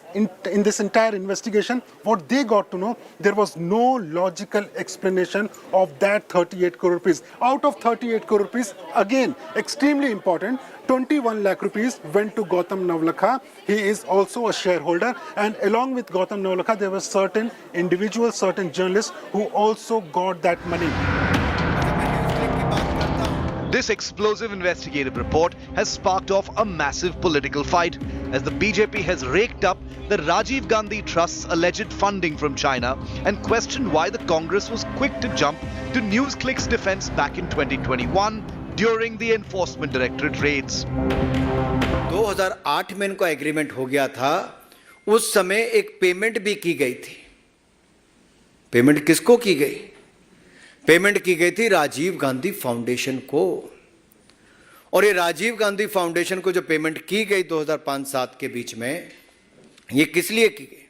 entire investigation, what they got to know, there was no logical explanation of that 38 crore rupees. Out of 38 crore rupees, again, extremely important, 21 lakh rupees went to Gautam Navlakha. He is also a shareholder, and along with Gautam Navlakha, there were certain individuals, certain journalists who also got that money. This explosive investigative report has sparked off a massive political fight as the BJP has raked up the Rajiv Gandhi Trust's alleged funding from China and questioned why the Congress was quick to jump to NewsClick's defense back in 2021 during the Enforcement Directorate raids. 2008 में इनका agreement हो गया था, उस समय एक payment भी की गई थी। पेमेंट किसको की गई? पेमेंट की गई थी राजीव गांधी फाउंडेशन को, और ये राजीव गांधी फाउंडेशन को जो पेमेंट की गई 2005-7 के बीच में, ये किस लिए की गई?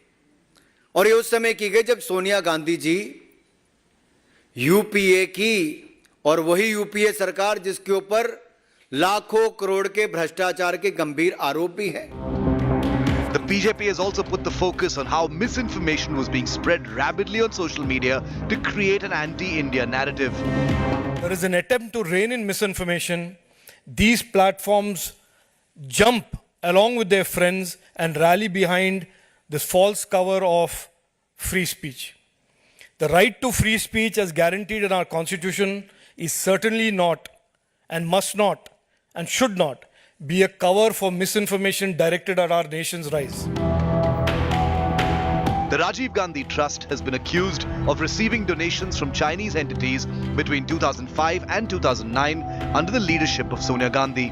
और ये उस समय की गई जब सोनिया गांधी जी यूपीए की, और वही यूपीए सरकार जिसके ऊपर लाखों करोड़ के भ्रष्टाचार के गंभीर आरोप भी हैं। The BJP has also put the focus on how misinformation was being spread rapidly on social media to create an anti-India narrative. There is an attempt to rein in misinformation. These platforms jump along with their friends and rally behind this false cover of free speech. The right to free speech as guaranteed in our constitution is certainly not and must not and should not be a cover for misinformation directed at our nation's rise. The Rajiv Gandhi Trust has been accused of receiving donations from Chinese entities between 2005 and 2009 under the leadership of Sonia Gandhi.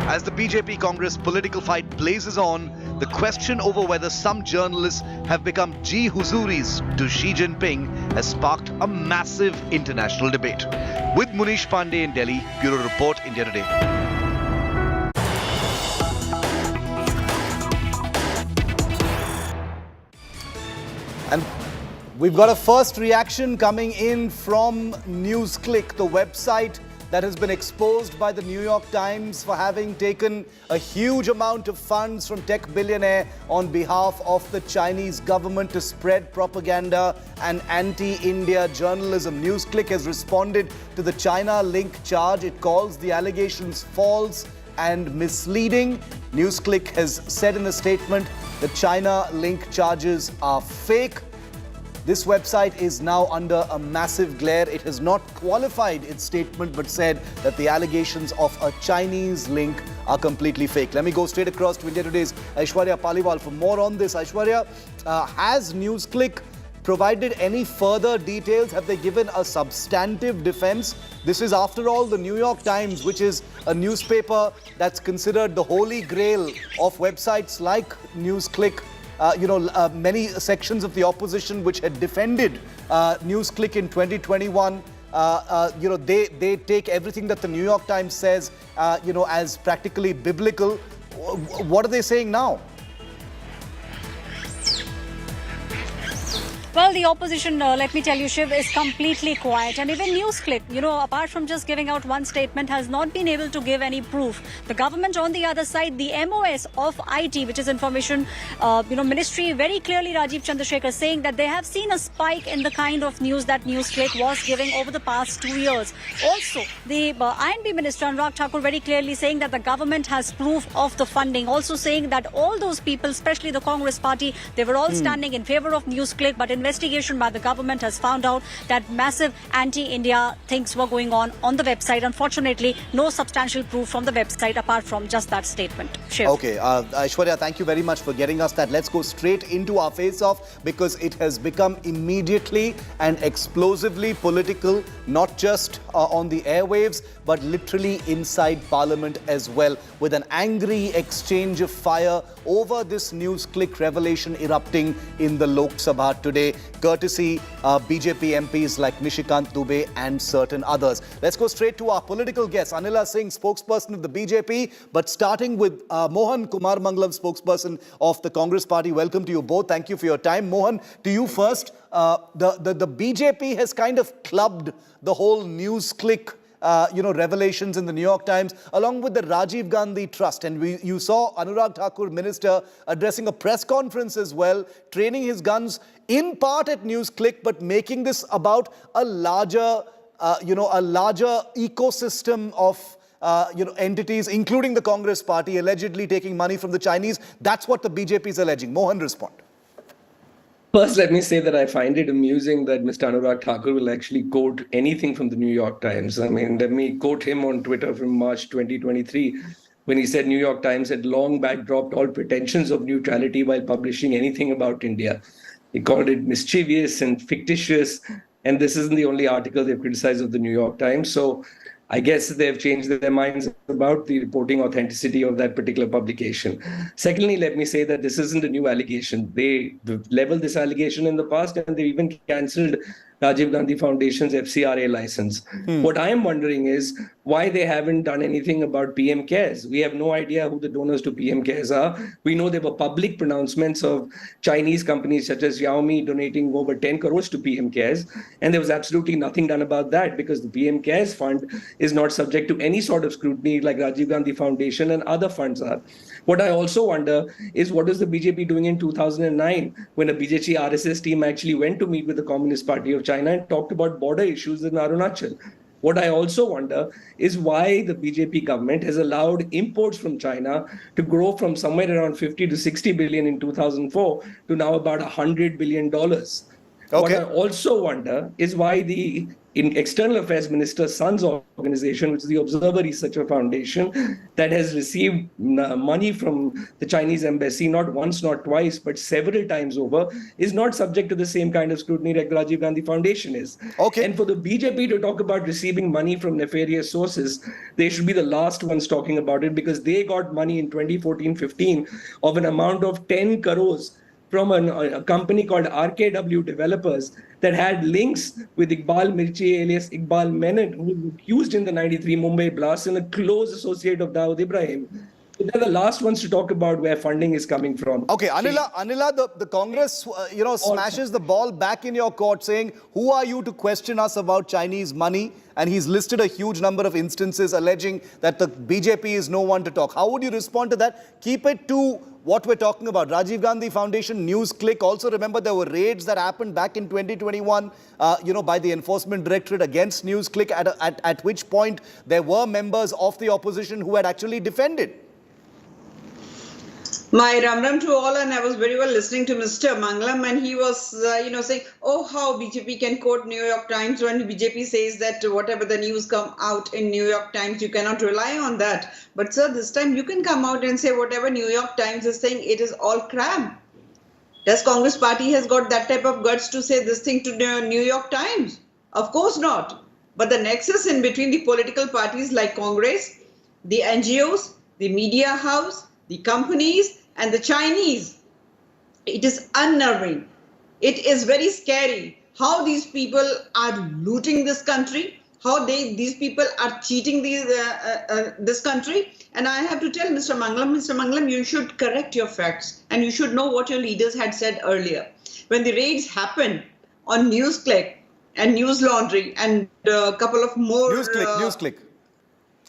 As the BJP Congress political fight blazes on, the question over whether some journalists have become Ji Huzuris to Xi Jinping has sparked a massive international debate. With Munish Pandey in Delhi, Bureau Report, India Today. And we've got a first reaction coming in from NewsClick, the website that has been exposed by the New York Times for having taken a huge amount of funds from tech billionaire on behalf of the Chinese government to spread propaganda and anti-India journalism. NewsClick has responded to the China link charge. It calls the allegations false and misleading. NewsClick has said in a statement that China link charges are fake. This website is now under a massive glare. It has not qualified its statement but said that the allegations of a Chinese link are completely fake. Let me go straight across to India Today's Aishwarya Paliwal for more on this. Aishwarya, has NewsClick provided any further details? Have they given a substantive defense? This is, after all, the New York Times, which is a newspaper that's considered the holy grail of websites like NewsClick. Many sections of the opposition which had defended NewsClick in 2021, they take everything that the New York Times says, as practically biblical. What are they saying now? Well, the opposition, let me tell you, Shiv, is completely quiet. And even NewsClick, apart from just giving out one statement, has not been able to give any proof. The government on the other side, the MOS of IT, which is Information Ministry, very clearly Rajiv Chandrasekhar saying that they have seen a spike in the kind of news that NewsClick was giving over the past 2 years. Also, the INB Minister Anurag Thakur very clearly saying that the government has proof of the funding. Also saying that all those people, especially the Congress party, they were all standing in favor of NewsClick, but investigation by the government has found out that massive anti-India things were going on the website. Unfortunately, no substantial proof from the website apart from just that statement. Shiv. Okay, Aishwarya, thank you very much for getting us that. Let's go straight into our face-off because it has become immediately and explosively political, not just on the airwaves, but literally inside Parliament as well, with an angry exchange of fire over this NewsClick revelation erupting in the Lok Sabha today, courtesy BJP MPs like Nishikant Dubey and certain others. Let's go straight to our political guest, Anila Singh, spokesperson of the BJP, but starting with Mohan Kumar Mangalam, spokesperson of the Congress Party. Welcome to you both. Thank you for your time. Mohan, to you first. The BJP has kind of clubbed the whole NewsClick revelations in the New York Times, along with the Rajiv Gandhi Trust. And you saw Anurag Thakur, minister, addressing a press conference as well, training his guns in part at NewsClick, but making this about a larger ecosystem of entities, including the Congress Party, allegedly taking money from the Chinese. That's what the BJP is alleging. Mohan, respond. First, let me say that I find it amusing that Mr. Anurag Thakur will actually quote anything from the New York Times. I mean, let me quote him on Twitter from March 2023, when he said New York Times had long back dropped all pretensions of neutrality while publishing anything about India. He called it mischievous and fictitious. And this isn't the only article they've criticized of the New York Times. So I guess they've changed their minds about the reporting authenticity of that particular publication. Secondly, let me say that this isn't a new allegation. They leveled this allegation in the past, and they even cancelled Rajiv Gandhi Foundation's FCRA license. What I am wondering is why they haven't done anything about PM Cares. We have no idea who the donors to PM Cares are. We know there were public pronouncements of Chinese companies such as Xiaomi donating over 10 crores to PM Cares, and there was absolutely nothing done about that because the PM Cares fund is not subject to any sort of scrutiny like Rajiv Gandhi Foundation and other funds are. What I also wonder is what is the BJP doing in 2009 when a BJP RSS team actually went to meet with the Communist Party of China and talked about border issues in Arunachal. What I also wonder is why the BJP government has allowed imports from China to grow from somewhere around 50 to 60 billion in 2004 to now about $100 billion. What I also wonder is why the External Affairs Minister's son's organization, which is the Observer Researcher Foundation, that has received money from the Chinese embassy, not once, not twice, but several times over, is not subject to the same kind of scrutiny like the Rajiv Gandhi Foundation is. And for the BJP to talk about receiving money from nefarious sources, they should be the last ones talking about it because they got money in 2014-15 of an amount of 10 crores from a company called RKW Developers that had links with Iqbal Mirchi alias Iqbal Menon, who was accused in the 93 Mumbai blast and a close associate of Dawood Ibrahim. So they're the last ones to talk about where funding is coming from. Okay, Anila, the Congress, smashes the ball back in your court saying, who are you to question us about Chinese money? And he's listed a huge number of instances alleging that the BJP is no one to talk. How would you respond to that? Keep it to what we're talking about. Rajiv Gandhi Foundation, NewsClick. Also remember there were raids that happened back in 2021, by the Enforcement Directorate against NewsClick, at which point there were members of the opposition who had actually defended. My ram to all, and I was very well listening to Mr. Mangalam, and he was, saying, oh, how BJP can quote New York Times when BJP says that whatever the news come out in New York Times, you cannot rely on that. But sir, this time you can come out and say whatever New York Times is saying, it is all crap. Does Congress Party has got that type of guts to say this thing to the New York Times? Of course not. But the nexus in between the political parties like Congress, the NGOs, the media house, the companies and the Chinese, it is unnerving. It is very scary how these people are looting this country, how these people are cheating this country. And I have to tell Mr. Mangalam, you should correct your facts and you should know what your leaders had said earlier. When the raids happened on NewsClick and News Laundry and a couple of more... NewsClick.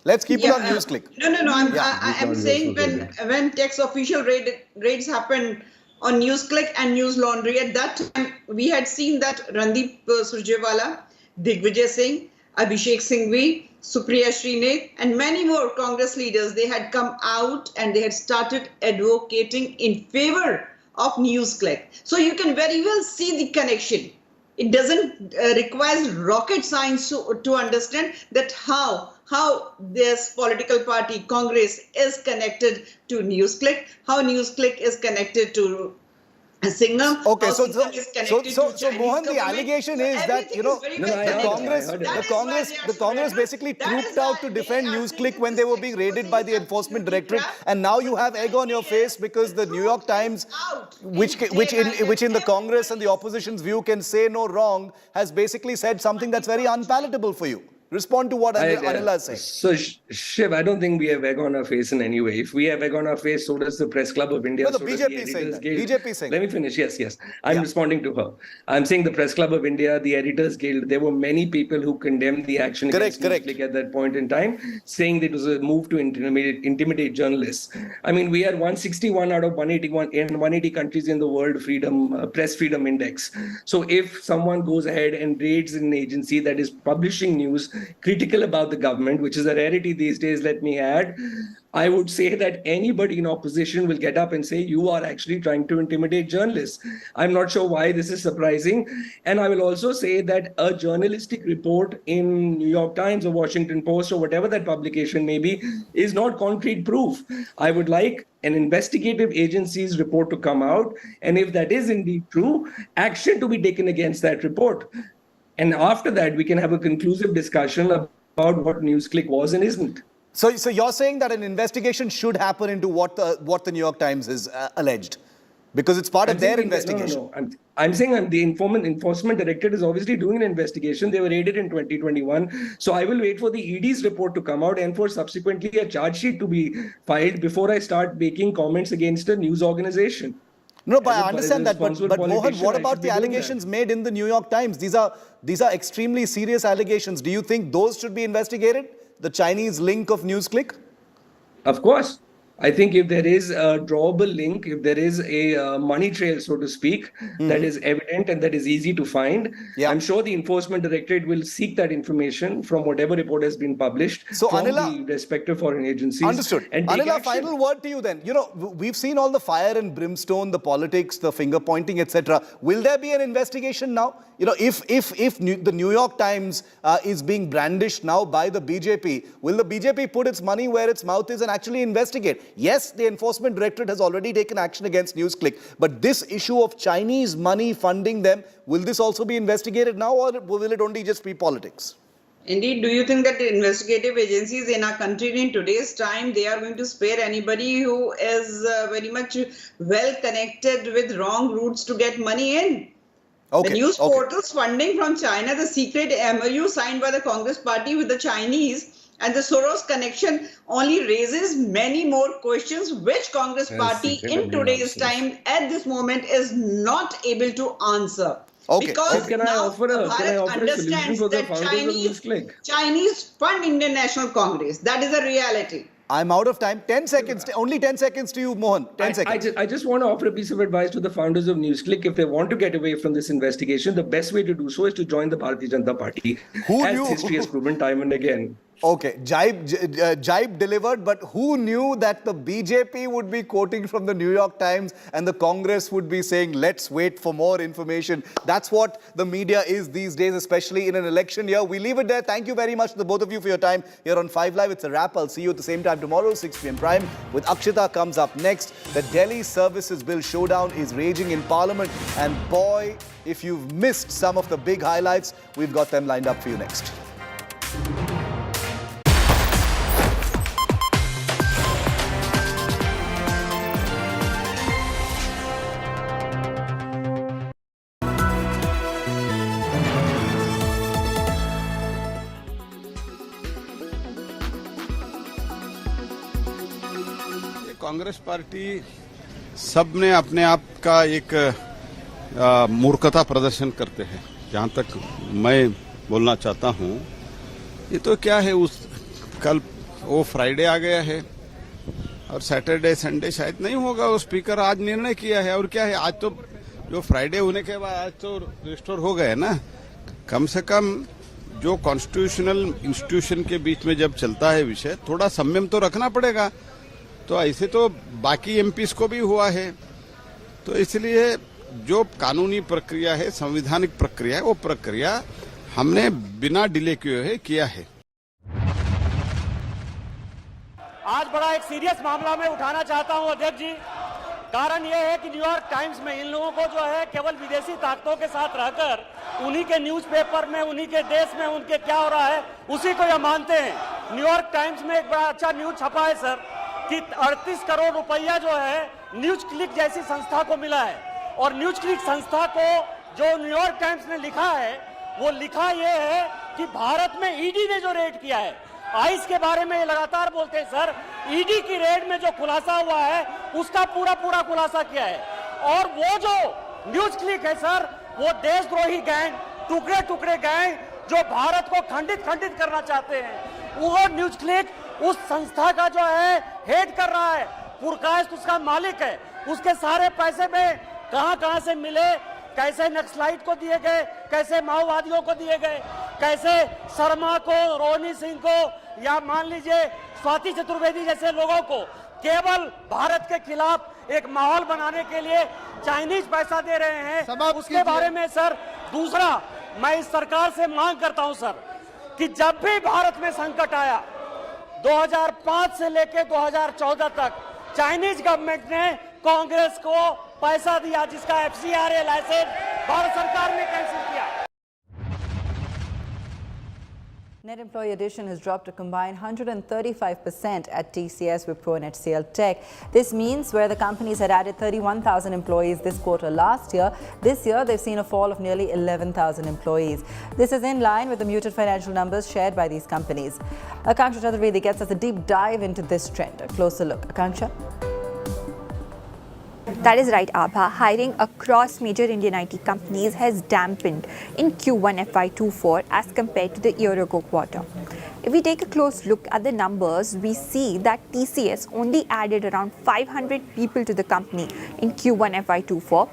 Let's keep it on NewsClick. No. I'm saying when tax official raids happened on NewsClick and News Laundry, at that time we had seen that Randeep Surjewala, Digvijay Singh, Abhishek Singhvi, Supriya Srinath, and many more Congress leaders, they had come out and they had started advocating in favor of NewsClick. So you can very well see the connection. It doesn't require rocket science to understand that how this political party, Congress, is connected to NewsClick, how NewsClick is connected to Singham. Okay, so Chinese Mohan, the government. allegation So is that the Congress basically trooped out to defend NewsClick when they were being raided by the Enforcement Directorate, and now you have egg on your face because the New York Times, which in the Congress and the opposition's view can say no wrong, has basically said something that's very unpalatable for you. Respond to what Anila is saying. So, Shiv, I don't think we have egg on our face in any way. If we have egg on our face, so does the Press Club of India. No, the so does BJP the saying Editors that. Guild. BJP saying Let me finish. Yes. I'm responding to her. I'm saying the Press Club of India, the Editors Guild, there were many people who condemned the action against NewsClick at that point in time, saying that it was a move to intimidate journalists. I mean, we are 161 out of 181 in 180 countries in the world press freedom index. So if someone goes ahead and raids an agency that is publishing news critical about the government, which is a rarity these days, let me add, I would say that anybody in opposition will get up and say, you are actually trying to intimidate journalists. I'm not sure why this is surprising. And I will also say that a journalistic report in New York Times or Washington Post or whatever that publication may be is not concrete proof. I would like an investigative agency's report to come out. And if that is indeed true, action to be taken against that report. And after that, we can have a conclusive discussion about what NewsClick was and isn't. So you're saying that an investigation should happen into what the New York Times is alleged, because it's part of their investigation. No. I'm saying the Enforcement Directorate is obviously doing an investigation. They were raided in 2021. So I will wait for the ED's report to come out and for subsequently a charge sheet to be filed before I start making comments against a news organization. No, but I understand that. But Mohan, what about the allegations made in the New York Times? These are extremely serious allegations. Do you think those should be investigated? The Chinese link of NewsClick? Of course. I think if there is a drawable link, if there is a money trail, so to speak, that is evident and that is easy to find, I'm sure the Enforcement Directorate will seek that information from whatever report has been published from the respective foreign agencies. Understood. And Anila, final word to you then. You know, we've seen all the fire and brimstone, the politics, the finger pointing, etc. Will there be an investigation now? You know, if the New York Times is being brandished now by the BJP, will the BJP put its money where its mouth is and actually investigate? Yes, the Enforcement Directorate has already taken action against NewsClick, but this issue of Chinese money funding them, will this also be investigated now, or will it only just be politics? Indeed, do you think that the investigative agencies in our country in today's time, they are going to spare anybody who is very much well connected with wrong routes to get money in? The news portals funding from China, the secret MOU signed by the Congress party with the Chinese, and the Soros connection only raises many more questions, which Congress party in today's time at this moment is not able to answer. Because can I offer a solution for the founders of NewsClick? Chinese fund Indian National Congress. That is a reality. I'm out of time. 10 seconds. Only 10 seconds to you, Mohan. 10 seconds. I just want to offer a piece of advice to the founders of NewsClick. If they want to get away from this investigation, the best way to do so is to join the Bharatiya Janata Party. As history has proven time and again. Okay, jibe delivered, but who knew that the BJP would be quoting from the New York Times and the Congress would be saying, let's wait for more information. That's what the media is these days, especially in an election year. We leave it there. Thank you very much to the both of you for your time here on 5 Live. It's a wrap. I'll see you at the same time tomorrow, 6 p.m. Prime. With Akshita comes up next. The Delhi Services Bill showdown is raging in Parliament. And boy, if you've missed some of the big highlights, we've got them lined up for you next. Congress party सब ने अपने आप का एक मूर्खता प्रदर्शन करते हैं। जहां तक मैं बोलना चाहता हूं, ये तो क्या है, कल वो फ्राइडे आ गया है और सैटरडे संडे शायद नहीं होगा। वो स्पीकर आज निर्णय किया है और क्या है, आज तो जो फ्राइडे होने के बाद आज तो रिस्टोर हो गए ना। कम से कम जो कॉन्स्टिट्यूशनल इंस्टीट्यूशन के बीच में जब चलता है विषय, थोड़ा संयम तो रखना पड़ेगा। तो ऐसे तो बाकी एमपीज को भी हुआ है, तो इसलिए जो कानूनी प्रक्रिया है, संवैधानिक प्रक्रिया है, वो प्रक्रिया हमने बिना डिले किया है। आज बड़ा एक सीरियस मामला मैं उठाना चाहता हूं अध्यक्ष जी। कारण यह है कि न्यूयॉर्क टाइम्स में इन लोगों को जो है केवल विदेशी ताकतों के साथ रहकर उन्हीं के न्यूज़पेपर में, उन्हीं के देश में उनके क्या हो रहा है उसी को यह मानते हैं। न्यूयॉर्क टाइम्स में एक बड़ा अच्छा न्यूज छपा है सर कि 38 करोड़ रुपया जो है न्यूज़क्लिक जैसी संस्था को मिला है। और न्यूज़क्लिक संस्था को जो न्यूयॉर्क टाइम्स ने लिखा है वो लिखा यह है कि भारत में ईडी ने जो रेड किया है, आइस के बारे में लगातार बोलते हैं सर, ईडी की रेड में जो खुलासा हुआ है उसका पूरा खुलासा किया है। और वो जो न्यूज़क्लिक है सर, वो देशद्रोही गैंग, टुकड़े गैंग जो भारत को खंडित करना चाहते हैं, वो न्यूज़क्लिक उस संस्था का जो है हेड कर रहा है, पुरकायस्त उसका मालिक है। उसके सारे पैसे में कहां से मिले, कैसे नक्सलाइट को दिए गए, कैसे माओवादियों को दिए गए, कैसे शर्मा को, रोहिणी सिंह को या मान लीजिए स्वाति चतुर्वेदी जैसे लोगों को केवल भारत के खिलाफ एक माहौल बनाने के लिए चाइनीज पैसा दे रहे हैं, उसके बारे में सर। दूसरा, मैं इस सरकार से मांग करता हूं सर कि जब भी भारत में संकट आया 2005 से लेकर 2014 तक चाइनीज गवर्नमेंट ने कांग्रेस को पैसा दिया, जिसका FCRA लाइसेंस भारत सरकार ने कैंसिल किया। Net employee addition has dropped a combined 135% at TCS, Wipro and HCL Tech. This means where the companies had added 31,000 employees this quarter last year, this year they've seen a fall of nearly 11,000 employees. This is in line with the muted financial numbers shared by these companies. Akanksha Chaturvedi gets us a deep dive into this trend. A closer look. Akanksha? That is right, Abha. Hiring across major Indian IT companies has dampened in Q1 FY24 as compared to the year-ago quarter. If we take a close look at the numbers, we see that TCS only added around 500 people to the company in Q1 FY24,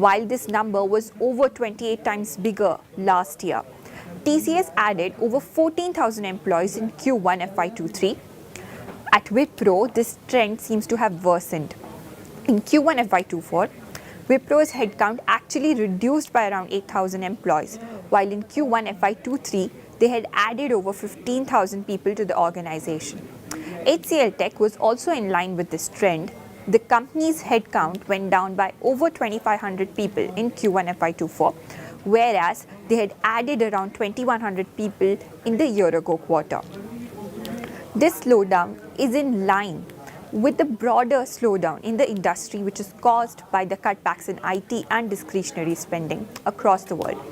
while this number was over 28 times bigger last year. TCS added over 14,000 employees in Q1 FY23. At Wipro, this trend seems to have worsened. In Q1 FY24, Wipro's headcount actually reduced by around 8,000 employees, while in Q1 FY23, they had added over 15,000 people to the organization. HCL Tech was also in line with this trend. The company's headcount went down by over 2,500 people in Q1 FY24, whereas they had added around 2,100 people in the year-ago quarter. This slowdown is in line with the broader slowdown in the industry, which is caused by the cutbacks in IT and discretionary spending across the world.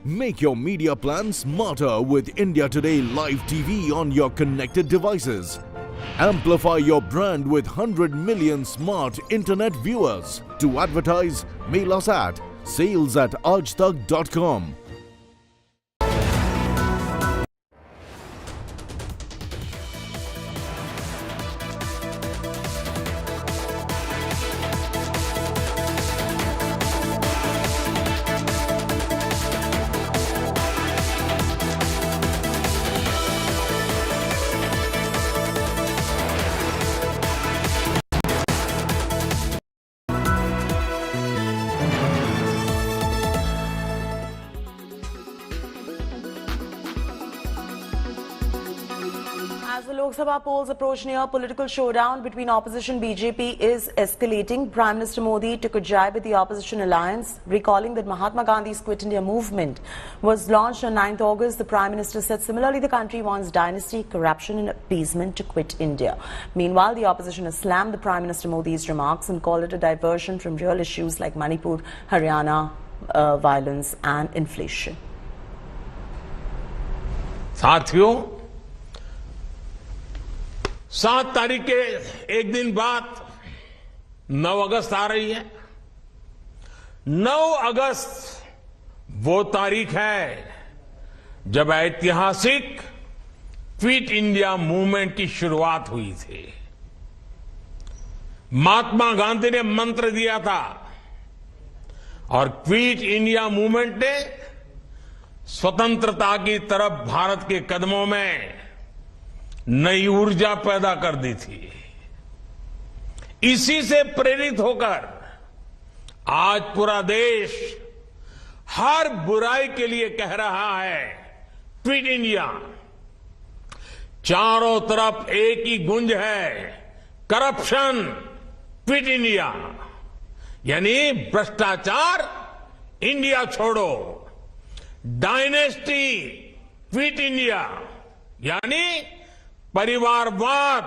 Make your media plan smarter with India Today Live TV on your connected devices. Amplify your brand with 100 million smart internet viewers. To advertise, mail us at sales@aajtak.com. As the Lok Sabha polls approach near, political showdown between opposition BJP is escalating. Prime Minister Modi took a jab at the opposition alliance, recalling that Mahatma Gandhi's Quit India movement was launched on 9th August. The Prime Minister said similarly the country wants dynasty, corruption and appeasement to quit India. Meanwhile, the opposition has slammed the Prime Minister Modi's remarks and called it a diversion from real issues like Manipur, Haryana, violence and inflation. साथियों, 7 तारीख के एक दिन बाद 9 अगस्त आ रही है। 9 अगस्त वो तारीख है जब ऐतिहासिक क्विट इंडिया मूवमेंट की शुरुआत हुई थी। महात्मा गांधी ने मंत्र दिया था और क्विट इंडिया मूवमेंट ने स्वतंत्रता की तरफ भारत के कदमों में नई ऊर्जा पैदा कर दी थी। इसी से प्रेरित होकर आज पूरा देश हर बुराई के लिए कह रहा है क्विट इंडिया। चारों तरफ एक ही गूंज है, करप्शन क्विट इंडिया, यानी भ्रष्टाचार इंडिया छोड़ो, डायनेस्टी क्विट इंडिया, यानी परिवारवाद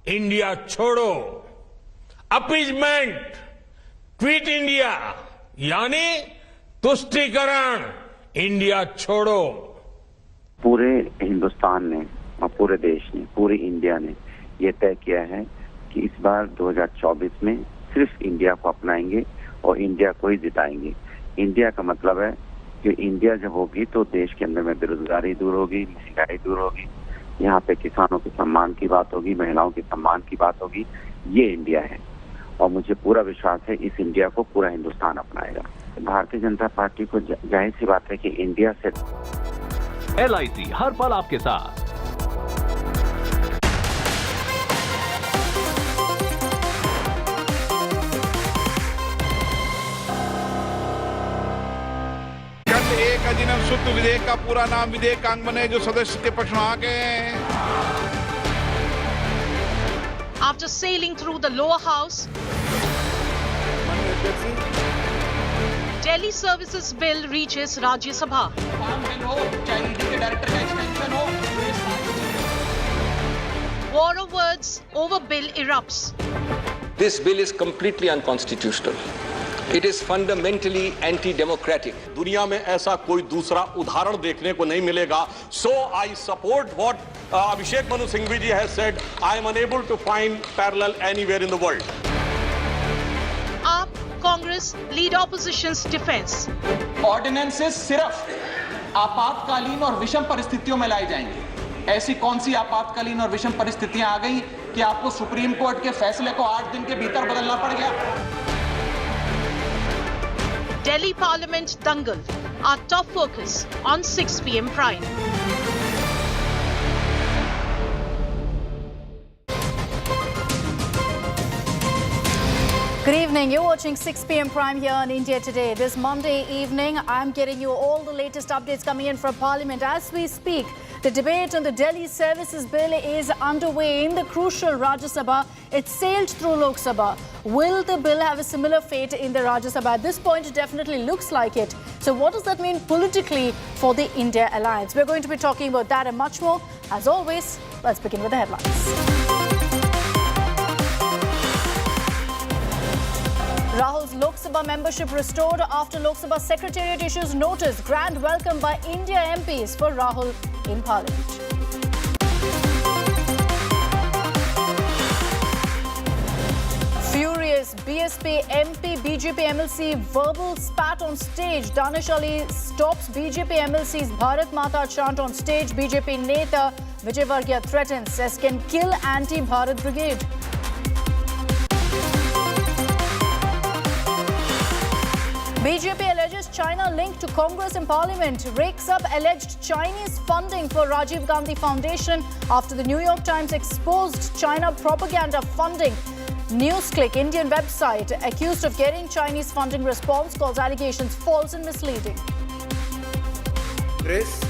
इंडिया छोड़ो, अपीजमेंट क्विट इंडिया, यानी तुष्टीकरण इंडिया छोड़ो। पूरे हिंदुस्तान ने और पूरे देश ने, पूरी इंडिया ने ये तय किया है कि इस बार 2024 में सिर्फ इंडिया को अपनाएंगे और इंडिया को ही जिताएंगे। इंडिया का मतलब है कि इंडिया जब होगी तो देश के अंदर में बेरोजगारी दूर होगी, महंगाई दूर होगी, यहाँ पे किसानों के सम्मान की बात होगी, महिलाओं के सम्मान की बात होगी। ये इंडिया है और मुझे पूरा विश्वास है इस इंडिया को पूरा हिंदुस्तान अपनाएगा। भारतीय जनता पार्टी को जाहिर सी बात है कि इंडिया से LIC हर पल आपके साथ। एक अधिनियम शुद्ध विधेयक का पूरा नाम विधेयकांग बने जो सदस्य के पक्ष में आ गए हैं। After sailing through the lower house, Delhi Services Bill reaches Rajya Sabha. War of words over bill erupts. This bill is completely unconstitutional. It is fundamentally anti-democratic. दुनिया में ऐसा कोई दूसरा उदाहरण देखने को नहीं मिलेगा. So I support what Abhishek Manu Singhvi ji has said. I am unable to find parallel anywhere in the world. AAP, Congress lead opposition's defense. Ordinances सिर्फ आपातकालीन और विषम परिस्थितियों में लाई जाएंगी। ऐसी कौन सी आपातकालीन और विषम परिस्थितियां आ गई कि आपको सुप्रीम कोर्ट के फैसले को 8 दिन के भीतर बदलना पड़ गया? Delhi Parliament dangle, our top focus on 6 p.m. Prime. Good evening. You're watching 6 p.m. Prime here on India Today. This Monday evening, I'm getting you all the latest updates coming in from Parliament. As we speak, the debate on the Delhi Services Bill is underway in the crucial Rajya Sabha. It sailed through Lok Sabha. Will the bill have a similar fate in the Rajya Sabha? At this point, it definitely looks like it. So what does that mean politically for the India alliance? We're going to be talking about that and much more. As always, let's begin with the headlines. Rahul's Lok Sabha membership restored after Lok Sabha Secretariat issues notice. Grand welcome by India MPs for Rahul in Parliament. Furious BSP MP BJP MLC verbal spat on stage. Danish Ali stops BJP MLC's Bharat Mata chant on stage. BJP Neta Vijay Varghya threatens says can kill anti-Bharat brigade. BJP alleges China linked to Congress and Parliament, rakes up alleged Chinese funding for Rajiv Gandhi Foundation after the New York Times exposed China propaganda funding. NewsClick, Indian website, accused of getting Chinese funding response, calls allegations false and misleading. Chris,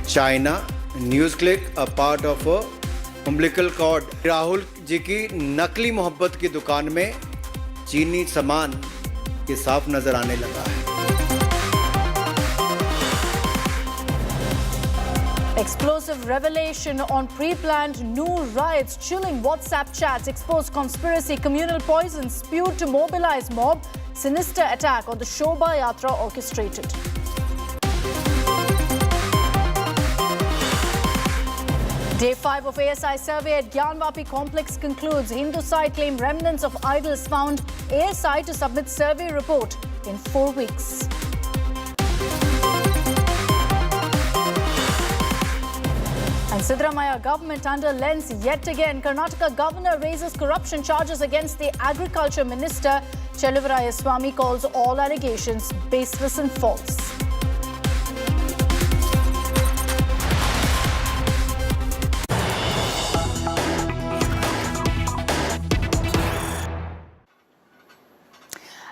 China, NewsClick, a part of a umbilical cord. Rahul ji की नकली मोहब्बत की दुकान में चीनी सामान ये साफ नजर आने लगा है। Explosive revelation on pre-planned Noor riots, chilling WhatsApp chats, exposed conspiracy, communal poison spewed to mobilize mob, sinister attack on the Shobha Yatra orchestrated. Day 5 of ASI survey at Gyanvapi complex concludes. Hindu side claim remnants of idols found. ASI to submit survey report in 4 weeks. And Siddaramaiah government under lens yet again. Karnataka governor raises corruption charges against the agriculture minister. Chelavaraya Swamy calls all allegations baseless and false.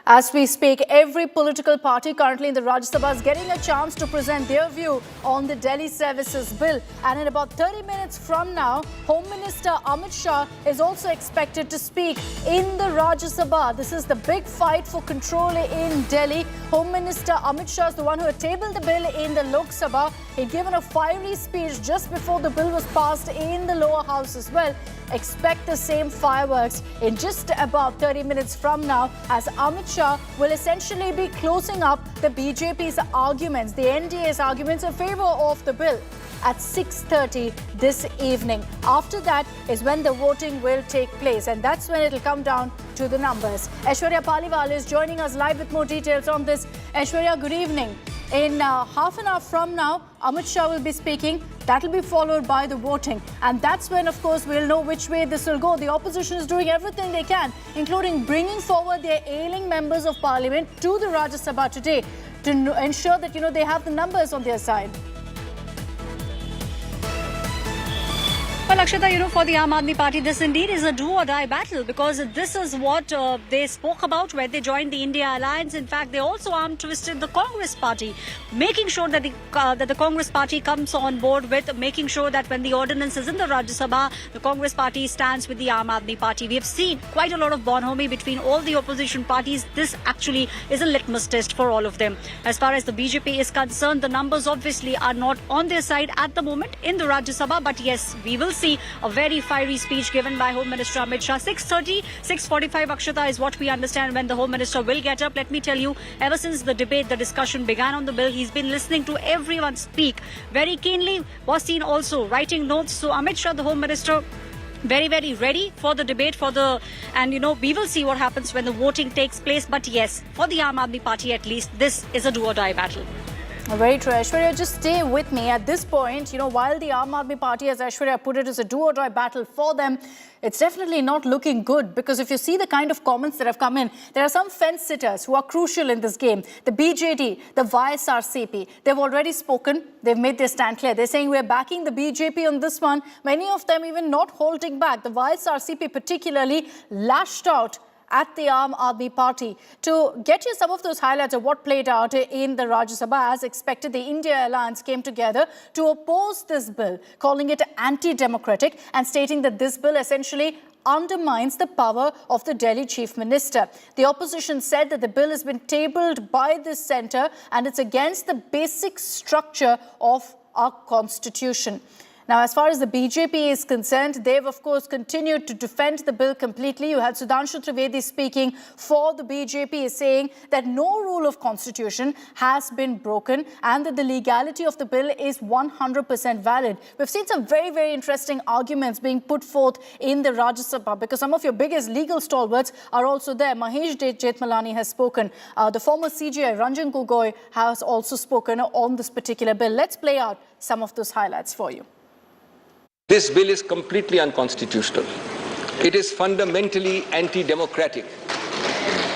As we speak, every political party currently in the Rajya Sabha is getting a chance to present their view on the Delhi Services Bill. And in about 30 minutes from now, Home Minister Amit Shah is also expected to speak in the Rajya Sabha. This is the big fight for control in Delhi. Home Minister Amit Shah is the one who had tabled the bill in the Lok Sabha. He'd given a fiery speech just before the bill was passed in the lower house as well. Expect the same fireworks in just about 30 minutes from now, as Amit Shah will essentially be closing up the BJP's arguments, the NDA's arguments in favor of the bill at 6:30 this evening. After that is when the voting will take place, and that's when it'll come down to the numbers. Aishwarya Paliwal is joining us live with more details on this. Aishwarya, good evening. In half an hour from now, Amit Shah will be speaking. That'll be followed by the voting. And that's when, of course, we'll know which way this will go. The opposition is doing everything they can, including bringing forward their ailing members of parliament to the Rajya Sabha today to ensure that, they have the numbers on their side. Well, Akshata, for the Aam Aadmi Party, this indeed is a do-or-die battle, because this is what they spoke about when they joined the India Alliance. In fact, they also arm-twisted the Congress Party, making sure that the Congress Party comes on board with making sure that when the ordinance is in the Rajya Sabha, the Congress Party stands with the Aam Aadmi Party. We have seen quite a lot of bonhomie between all the opposition parties. This actually is a litmus test for all of them. As far as the BJP is concerned, the numbers obviously are not on their side at the moment in the Rajya Sabha, but yes, we will see a very fiery speech given by Home Minister Amit Shah. 6:30, 6:45, Akshata, is what we understand when the Home Minister will get up. Let me tell you, ever since the debate, the discussion began on the bill, he's been listening to everyone speak very keenly. Was seen also writing notes. So Amit Shah, the Home Minister, very, very ready for the debate, we will see what happens when the voting takes place. But yes, for the Aam Aadmi Party at least, this is a do-or-die battle. Very true. Aishwarya, just stay with me. At this point, while the Aam Aadmi Party, as Aishwarya put it, is a do-or-die battle for them, it's definitely not looking good, because if you see the kind of comments that have come in, there are some fence-sitters who are crucial in this game. The BJD, the YSRCP, they've already spoken. They've made their stand clear. They're saying we're backing the BJP on this one. Many of them even not holding back. The YSRCP particularly lashed out at the Aam Aadmi Party. To get you some of those highlights of what played out in the Rajya Sabha, as expected, the India Alliance came together to oppose this bill, calling it anti-democratic and stating that this bill essentially undermines the power of the Delhi Chief Minister. The opposition said that the bill has been tabled by the centre and it's against the basic structure of our constitution. Now, as far as the BJP is concerned, they've, of course, continued to defend the bill completely. You had Sudhanshu Trivedi speaking for the BJP, saying that no rule of constitution has been broken and that the legality of the bill is 100% valid. We've seen some very, very interesting arguments being put forth in the Rajya Sabha, because some of your biggest legal stalwarts are also there. Mahesh Jethmalani has spoken. The former CJI, Ranjan Gogoi, has also spoken on this particular bill. Let's play out some of those highlights for you. This bill is completely unconstitutional. It is fundamentally anti-democratic.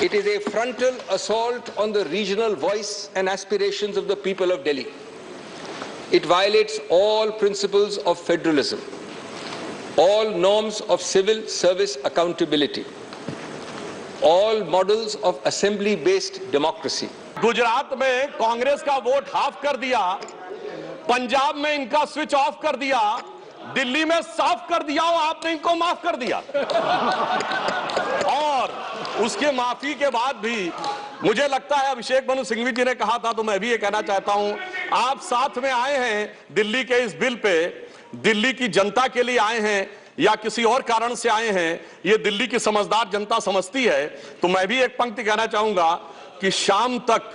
It is a frontal assault on the regional voice and aspirations of the people of Delhi. It violates all principles of federalism, all norms of civil service accountability, all models of assembly-based democracy. Gujarat में कांग्रेस का vote half कर दिया, पंजाब में इनका switch off कर दिया, दिल्ली में साफ कर दिया और आपने इनको माफ कर दिया। और उसके माफी के बाद भी मुझे लगता है, अभिषेक मनु सिंघवी जी ने कहा था, तो मैं भी ये कहना चाहता हूं, आप साथ में आए हैं दिल्ली के इस बिल पे, दिल्ली की जनता के लिए आए हैं या किसी और कारण से आए हैं, ये दिल्ली की समझदार जनता समझती है। तो मैं भी एक पंक्ति कहना चाहूंगा कि शाम तक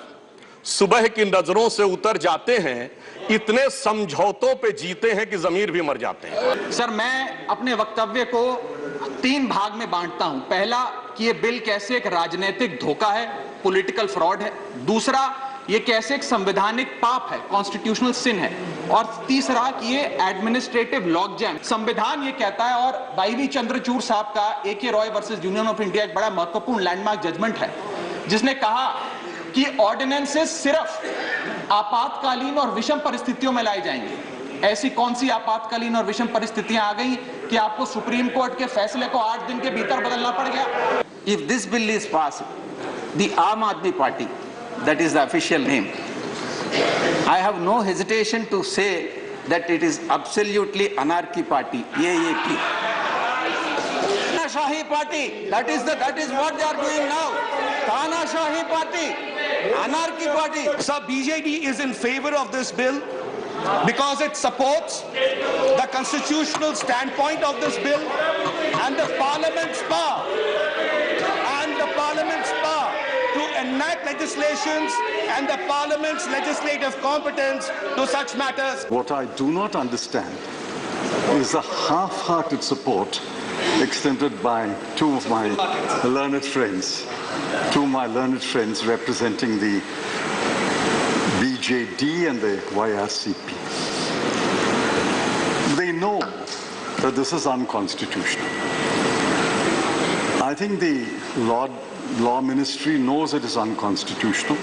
सुबह की नजरों से उतर जाते हैं, इतने समझौतों पे जीते हैं कि जमीर भी मर जाते हैं। सर, मैं अपने वक्तव्य को 3 भाग में बांटता हूं। पहला कि ये बिल कैसे एक राजनीतिक धोखा है, पॉलिटिकल फ्रॉड है। दूसरा, ये कैसे एक संवैधानिक पाप है, कॉन्स्टिट्यूशनल सिन है। और तीसरा कि ये एडमिनिस्ट्रेटिव लॉक जैम। संविधान ये कहता है, और वाईवी चंद्रचूड़ साहब का AK Roy versus union of India एक बड़ा महत्वपूर्ण लैंडमार्क जजमेंट है, जिसने कहा कि ऑर्डिनेंसेस सिर्फ आपातकालीन और विषम परिस्थितियों में लाई जाएंगे। ऐसी कौन सी आपातकालीन और विषम परिस्थितियां आ गई कि आपको सुप्रीम कोर्ट के फैसले को 8 दिन के भीतर बदलना पड़ गया? If this bill is passed, the Aam Aadmi Party, that is the official name, I have no hesitation to say that it is absolutely anarchy party. Tanashahi party. That is what they are doing now. Tanashahi party. Anarchy party. Sir, BJP is in favor of this bill because it supports the constitutional standpoint of this bill and the Parliament's power. To enact legislations and the Parliament's legislative competence to such matters. What I do not understand is the half-hearted support extended by two of my learned friends representing the BJD and the YRCP. They know that this is unconstitutional. I think the Law Ministry knows it is unconstitutional.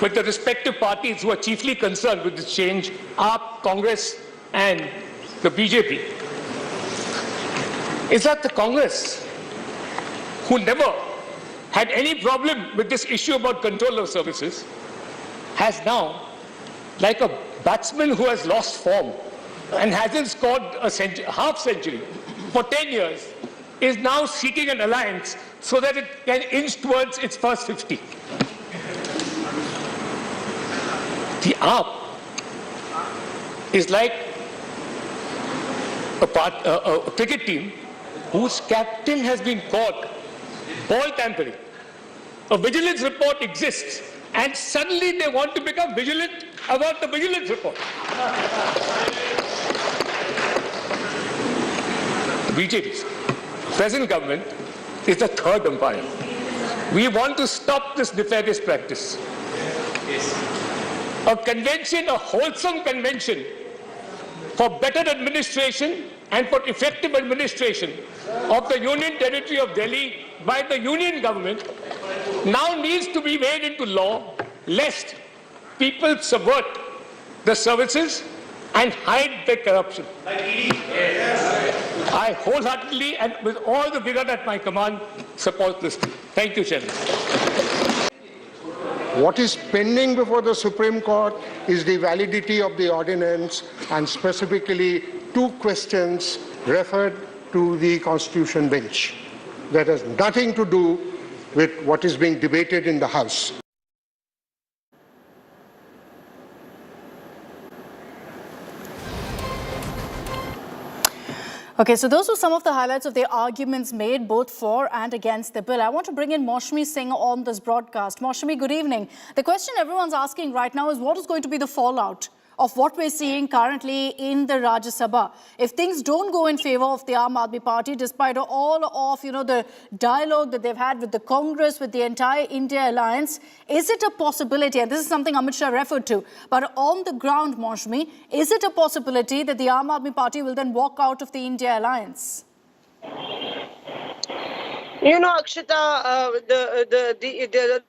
But the respective parties who are chiefly concerned with this change are Congress and the BJP. Is that the Congress, who never had any problem with this issue about control of services, has now, like a batsman who has lost form and hasn't scored a half century for 10 years, is now seeking an alliance so that it can inch towards its first 50. The AAP is like a cricket team whose captain has been caught ball tampering. A vigilance report exists, and suddenly they want to become vigilant about the vigilance report. The BJP's present government is the third umpire. We want to stop this nefarious practice. A convention, a wholesome convention for better administration and for effective administration of the Union Territory of Delhi by the Union government now needs to be made into law, lest people subvert the services and hide their corruption. I wholeheartedly and with all the vigor at my command support this. Thank you, Chairman. What is pending before the Supreme Court is the validity of the ordinance and specifically two questions referred to the Constitution bench. That has nothing to do with what is being debated in the House. Okay, so those were some of the highlights of the arguments made both for and against the bill. I want to bring in Maushami Singh on this broadcast. Maushami, good evening. The question everyone's asking right now is what is going to be the fallout of what we're seeing currently in the Rajya Sabha? If things don't go in favor of the Aam Aadmi Party, despite all of the dialogue that they've had with the Congress, with the entire India alliance, is it a possibility, and this is something Amit Shah referred to, but on the ground, Maushami, is it a possibility that the Aam Aadmi Party will then walk out of the India alliance? You know, Akshita, the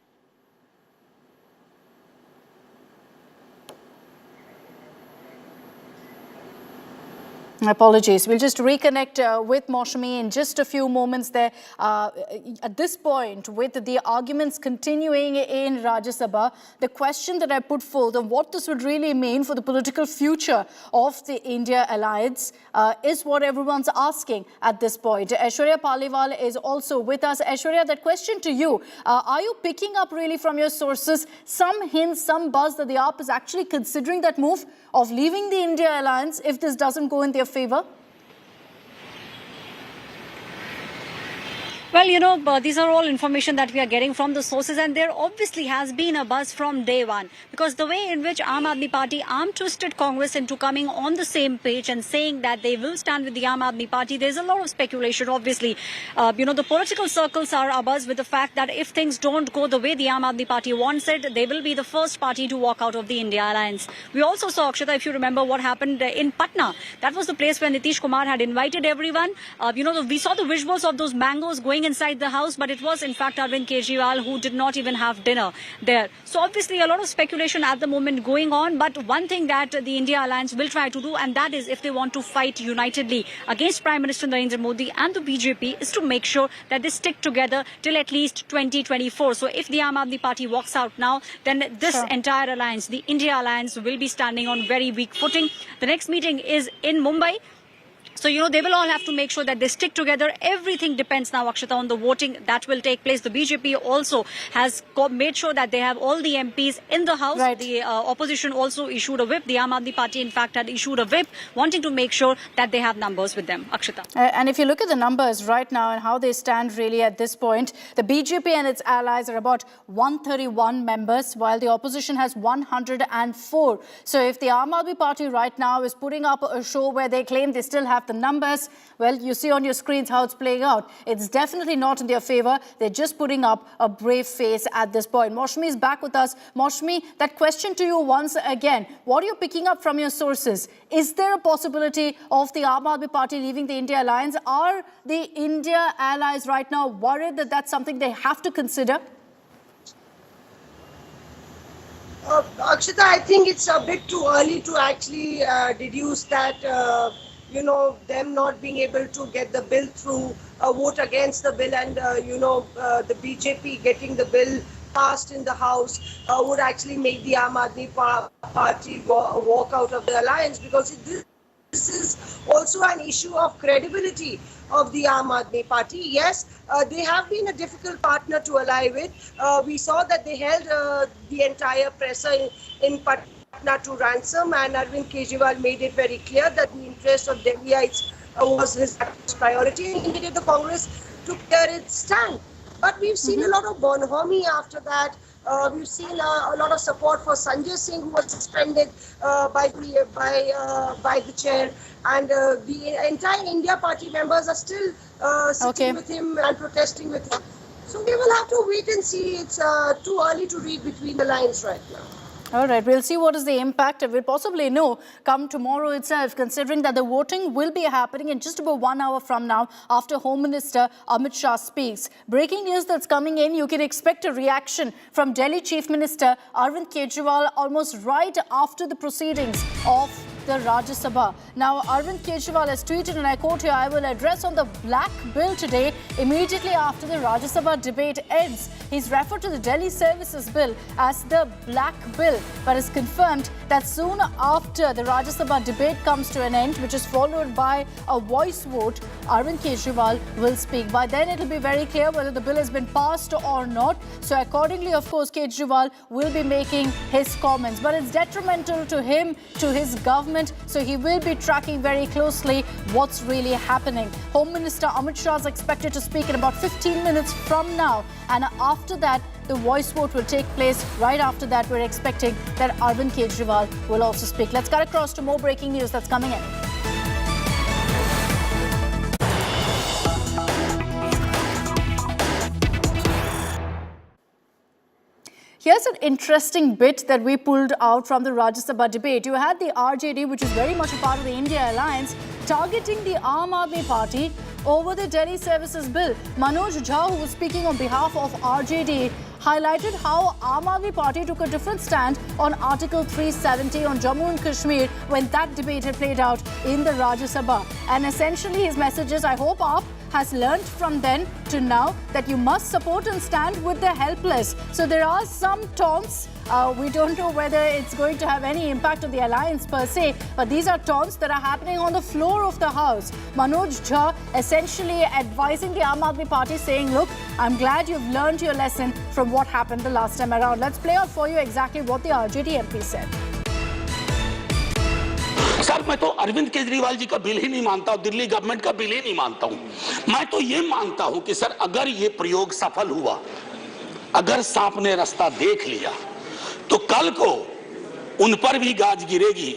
Apologies. We'll just reconnect with Maushami in just a few moments there. At this point, with the arguments continuing in Rajya Sabha, the question that I put forth of what this would really mean for the political future of the India alliance is what everyone's asking at this point. Aishwarya Paliwal is also with us. Aishwarya, that question to you. Are you picking up really from your sources some hints, some buzz that the AAP is actually considering that move of leaving the India alliance if this doesn't go in their favor? Well, you know, these are all information that we are getting from the sources, and there obviously has been a buzz from day one, because the way in which Aam Aadmi Party arm-twisted Congress into coming on the same page and saying that they will stand with the Aam Aadmi Party, there's a lot of speculation, obviously. You know, the political circles are abuzz with the fact that if things don't go the way the Aam Aadmi Party wants it, they will be the first party to walk out of the India alliance. We also saw, Akshita, if you remember what happened in Patna. That was the place where Nitish Kumar had invited everyone. You know, we saw the visuals of those mangoes going going inside the house, but it was in fact Arvind Kejriwal who did not even have dinner there. So obviously a lot of speculation at the moment going on, but one thing that the India Alliance will try to do, and that is if they want to fight unitedly against Prime Minister Narendra Modi and the BJP, is to make sure that they stick together till at least 2024. So if the Aam Aadmi Party walks out now, then this entire alliance, the India Alliance, will be standing on very weak footing. The next meeting is in Mumbai. So, they will all have to make sure that they stick together. Everything depends now, Akshita, on the voting that will take place. The BJP also has made sure that they have all the MPs in the House. Right. The opposition also issued a whip. The Aam Aadmi Party, in fact, had issued a whip wanting to make sure that they have numbers with them. Akshita. And if you look at the numbers right now and how they stand really at this point, the BJP and its allies are about 131 members, while the opposition has 104. So if the Aam Aadmi Party right now is putting up a show where they claim they still have the numbers, well, you see on your screens how it's playing out. It's definitely not in their favor. They're just putting up a brave face at this point. Moshmi is back with us. Moshmi, that question to you once again. What are you picking up from your sources? Is there a possibility of the Aam Aadmi Party leaving the India Alliance? Are the India allies right now worried that that's something they have to consider? Akshita, I think it's a bit too early to actually deduce that them not being able to get the bill through, vote against the bill, and the BJP getting the bill passed in the House would actually make the Aam Aadmi Party walk out of the alliance, because this is also an issue of credibility of the Aam Aadmi Party. Yes, they have been a difficult partner to ally with. We saw that they held the entire presser in Patna to ransom, and Arvind Kejriwal made it very clear that the interest of Delhiites was his priority, and the Congress took its stand. But we've seen a lot of bonhomie after that. We've seen a lot of support for Sanjay Singh, who was suspended by the chair, and the entire India Party members are still sitting with him and protesting with him. So we will have to wait and see. It's too early to read between the lines right now. All right, we'll see what is the impact. We'll possibly know come tomorrow itself, considering that the voting will be happening in just about 1 hour from now after Home Minister Amit Shah speaks. Breaking news that's coming in, you can expect a reaction from Delhi Chief Minister Arvind Kejriwal almost right after the proceedings of the Rajya Sabha. Now, Arvind Kejriwal has tweeted, and I quote here, "I will address on the black bill today immediately after the Rajya Sabha debate ends." He's referred to the Delhi Services Bill as the black bill, but is confirmed that soon after the Rajya Sabha debate comes to an end, which is followed by a voice vote, Arvind Kejriwal will speak. By then, it will be very clear whether the bill has been passed or not. So accordingly, of course, Kejriwal will be making his comments. But it's detrimental to him, to his government, so he will be tracking very closely what's really happening. Home Minister Amit Shah is expected to speak in about 15 minutes from now, and after that, the voice vote will take place. Right after that, we're expecting that Arvind Kejriwal will also speak. Let's cut across to more breaking news that's coming in. Here's an interesting bit that we pulled out from the Rajya Sabha debate. You had the RJD, which is very much a part of the India Alliance, targeting the Aam Aadmi Party over the Delhi Services Bill. Manoj Jha, who was speaking on behalf of RJD, highlighted how Aam Aadmi Party took a different stand on Article 370 on Jammu and Kashmir when that debate had played out in the Rajya Sabha. And essentially his message is, I hope AAP has learned from then to now that you must support and stand with the helpless. So there are some taunts. We don't know whether it's going to have any impact on the alliance per se, but these are taunts that are happening on the floor of the House. Manoj Jha essentially advising the Aam Aadmi Party, saying, look, I'm glad you've learned your lesson from what happened the last time around. Let's play out for you exactly what the RJD MP said. Sir मैं तो अरविंद केजरीवाल जी का bill ही नहीं मानता हूं, Delhi government का bill ही नहीं मानता हूं। मैं तो ये मानता हूं कि सर अगर ये प्रयोग सफल हुआ, अगर सांप ने रास्ता देख लिया, तो कल को उन पर भी गाज गिरेगी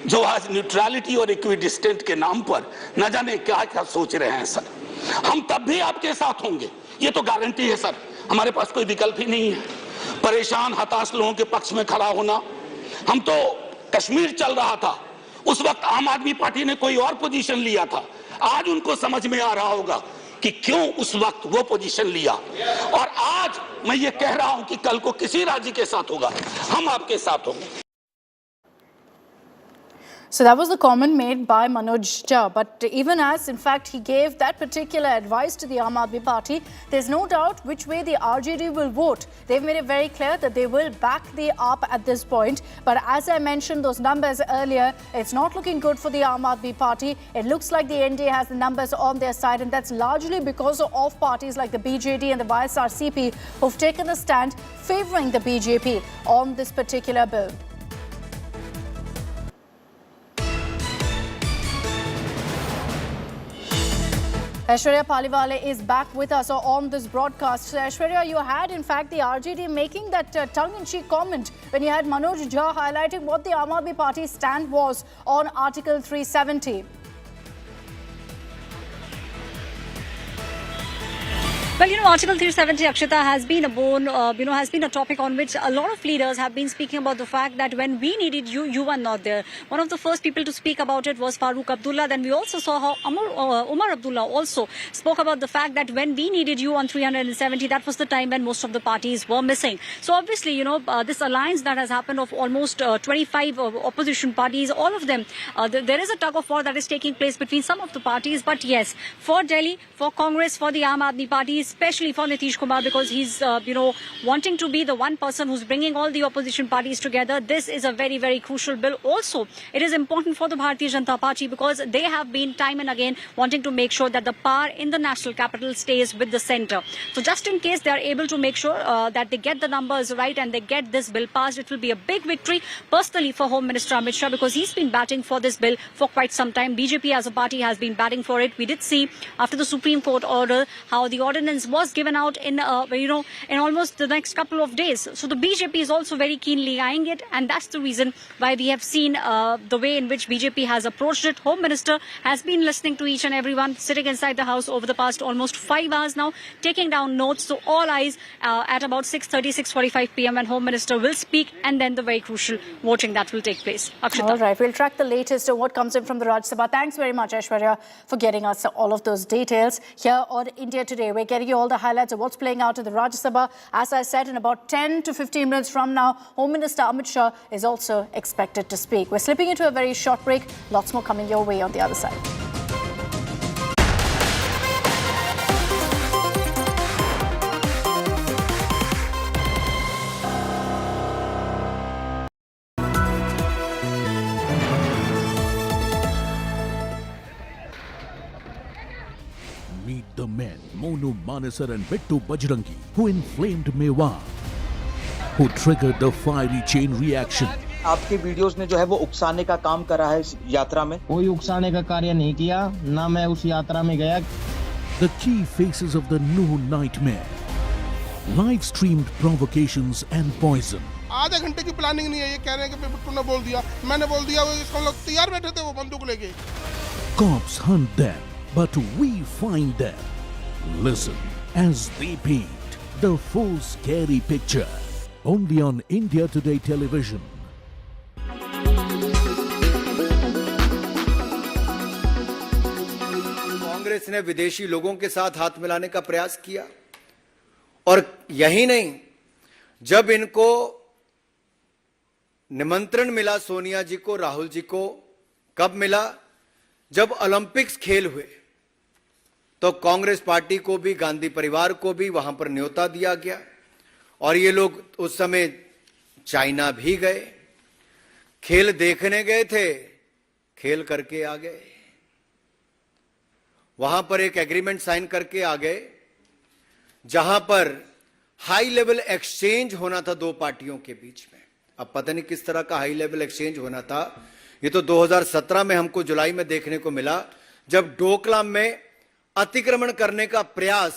जो आज न्यूट्रलिटी और इक्विडिस्टेंट के नाम पर न जाने क्या क्या सोच रहे हैं। सर हम तब भी आपके साथ होंगे, ये तो गारंटी है सर, हमारे पास कोई विकल्प ही नहीं है। परेशान हताश लोगों के पक्ष में खड़ा होना। हम तो कश्मीर चल रहा था, उस वक्त आम आदमी पार्टी ने कोई और पोजीशन लिया था। आज उनको समझ में आ रहा होगा कि क्यों उस वक्त वो पोजीशन लिया, और आज मैं ये कह रहा हूं कि कल को किसी राज्य के साथ होगा, हम आपके साथ होंगे। So that was the comment made by Manoj Jha. But even as, in fact, he gave that particular advice to the Aam Aadmi Party, there's no doubt which way the RJD will vote. They've made it very clear that they will back the AAP at this point. But as I mentioned those numbers earlier, it's not looking good for the Aam Aadmi Party. It looks like the NDA has the numbers on their side, and that's largely because of parties like the BJD and the YSRCP who've taken a stand favouring the BJP on this particular bill. Aishwarya Paliwale is back with us on this broadcast. So Aishwarya, you had in fact the RJD making that tongue-in-cheek comment when you had Manoj Jha highlighting what the Aam Aadmi Party's stand was on Article 370. Well, Article 370, Akshita, has been a bone, has been a topic on which a lot of leaders have been speaking about the fact that when we needed you, you were not there. One of the first people to speak about it was Farooq Abdullah. Then we also saw how Umar Abdullah also spoke about the fact that when we needed you on 370, that was the time when most of the parties were missing. So obviously, this alliance that has happened of almost 25 opposition parties, all of them, there is a tug of war that is taking place between some of the parties. But yes, for Delhi, for Congress, for the Aam Aadmi Party, especially for Nitish Kumar, because he's, wanting to be the one person who's bringing all the opposition parties together. This is a very, very crucial bill. Also, it is important for the Bharatiya Janata Party because they have been time and again wanting to make sure that the power in the national capital stays with the centre. So just in case they are able to make sure that they get the numbers right and they get this bill passed, it will be a big victory personally for Home Minister Amit Shah, because he's been batting for this bill for quite some time. BJP as a party has been batting for it. We did see after the Supreme Court order how the ordinance was given out in almost the next couple of days. So the BJP is also very keenly eyeing it, and that's the reason why we have seen the way in which BJP has approached it. Home Minister has been listening to each and everyone, sitting inside the house over the past almost 5 hours now, taking down notes. So all eyes at about 6:30, 6:45 p.m. when Home Minister will speak, and then the very crucial voting that will take place. Akshita. All right, we'll track the latest of what comes in from the Rajya Sabha. Thanks very much, Aishwarya, for getting us all of those details here on India Today. We're getting you all the highlights of what's playing out in the Rajya Sabha. As I said, in about 10 to 15 minutes from now, Home Minister Amit Shah is also expected to speak. We're slipping into a very short break. Lots more coming your way on the other side. Meet the men Monu Manesar and Bittu Bajrangi who inflamed Mewa, who triggered the fiery chain reaction. आपके videos ने जो है वो उकसाने का काम करा है इस यात्रा में। कोई उकसाने का कार्य नहीं किया, ना मैं उस यात्रा में गया। The key faces of the new nightmare. Live streamed provocations and poison. आधे घंटे की प्लानिंग नहीं है, ये कह रहे हैं कि बिट्टू ने बोल दिया, मैंने बोल दिया, वो इसको लोग तैयार बैठे थे वो बंदूक लेके। Cops hunt them, but we find them. Listen as they paint the full scary picture. Only on India Today Television. Congress ने विदेशी लोगों के साथ हाथ मिलाने का प्रयास किया, और यही नहीं, जब इनको निमंत्रण मिला सोनिया जी को, राहुल जी को, कब मिला? जब ओलंपिक्स खेल हुए तो कांग्रेस पार्टी को भी, गांधी परिवार को भी वहां पर न्योता दिया गया, और ये लोग उस समय चाइना भी गए, खेल देखने गए थे, खेल करके आ गए, वहां पर एक एग्रीमेंट साइन करके आ गए, जहां पर हाई लेवल एक्सचेंज होना था दो पार्टियों के बीच में। अब पता नहीं किस तरह का हाई लेवल एक्सचेंज होना था, ये तो 2017 में हमको जुलाई में देखने को मिला, जब डोकलाम में अतिक्रमण करने का प्रयास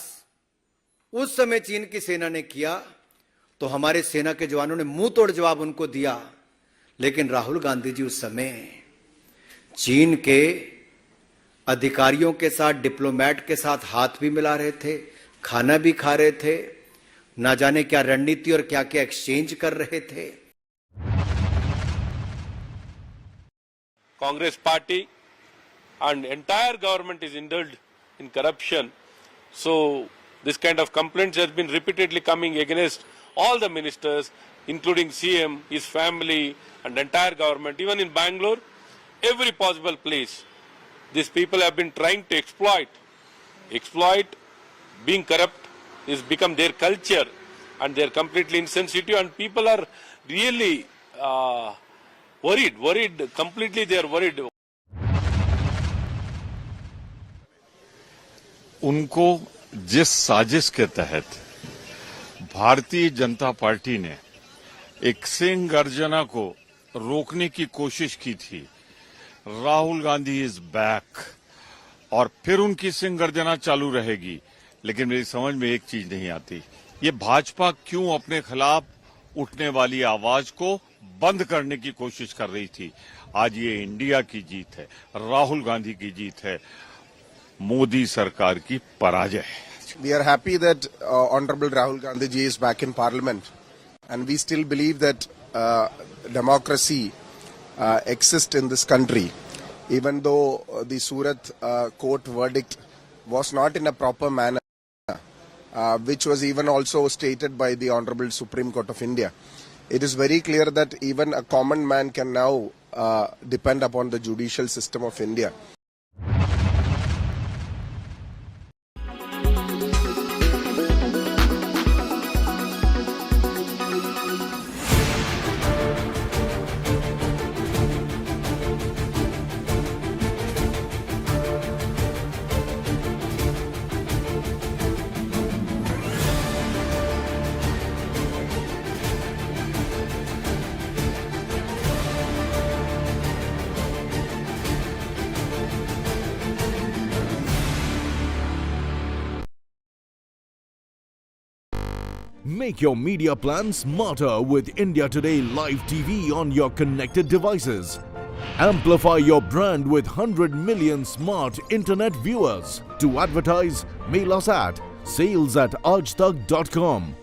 उस समय चीन की सेना ने किया, तो हमारे सेना के जवानों ने मुंह तोड़ जवाब उनको दिया। लेकिन राहुल गांधी जी उस समय चीन के अधिकारियों के साथ, डिप्लोमेट के साथ हाथ भी मिला रहे थे, खाना भी खा रहे थे, ना जाने क्या रणनीति और क्या क्या एक्सचेंज कर रहे थे। Congress party and entire government is indulged in corruption, So this kind of complaints has been repeatedly coming against all the ministers, including CM, his family and entire government. Even in Bangalore, every possible place, these people have been trying to exploit. Being corrupt is become their culture and they are completely insensitive, and people are really worried, completely they are worried. उनको जिस साजिश के तहत Bharatiya Janata party ने एक सिंह गर्जना को रोकने की कोशिश की थी, राहुल गांधी इज बैक, और फिर उनकी सिंह गर्जना चालू रहेगी। लेकिन मेरी समझ में एक चीज नहीं आती, ये भाजपा क्यों अपने खिलाफ उठने वाली आवाज को बंद करने की कोशिश कर रही थी। आज ये इंडिया की जीत है, राहुल गांधी की जीत है, मोदी सरकार की पराजय है। We are happy that Honorable Rahul Gandhi ji is back in Parliament, and we still believe that democracy exists in this country, even though the Surat court verdict was not in a proper manner, which was even also stated by the Honorable Supreme Court of India. It is very clear that even a common man can now depend upon the judicial system of India. Make your media plan smarter with India Today Live TV on your connected devices. Amplify your brand with 100 million smart internet viewers. To advertise, mail us at sales@aajtak.com.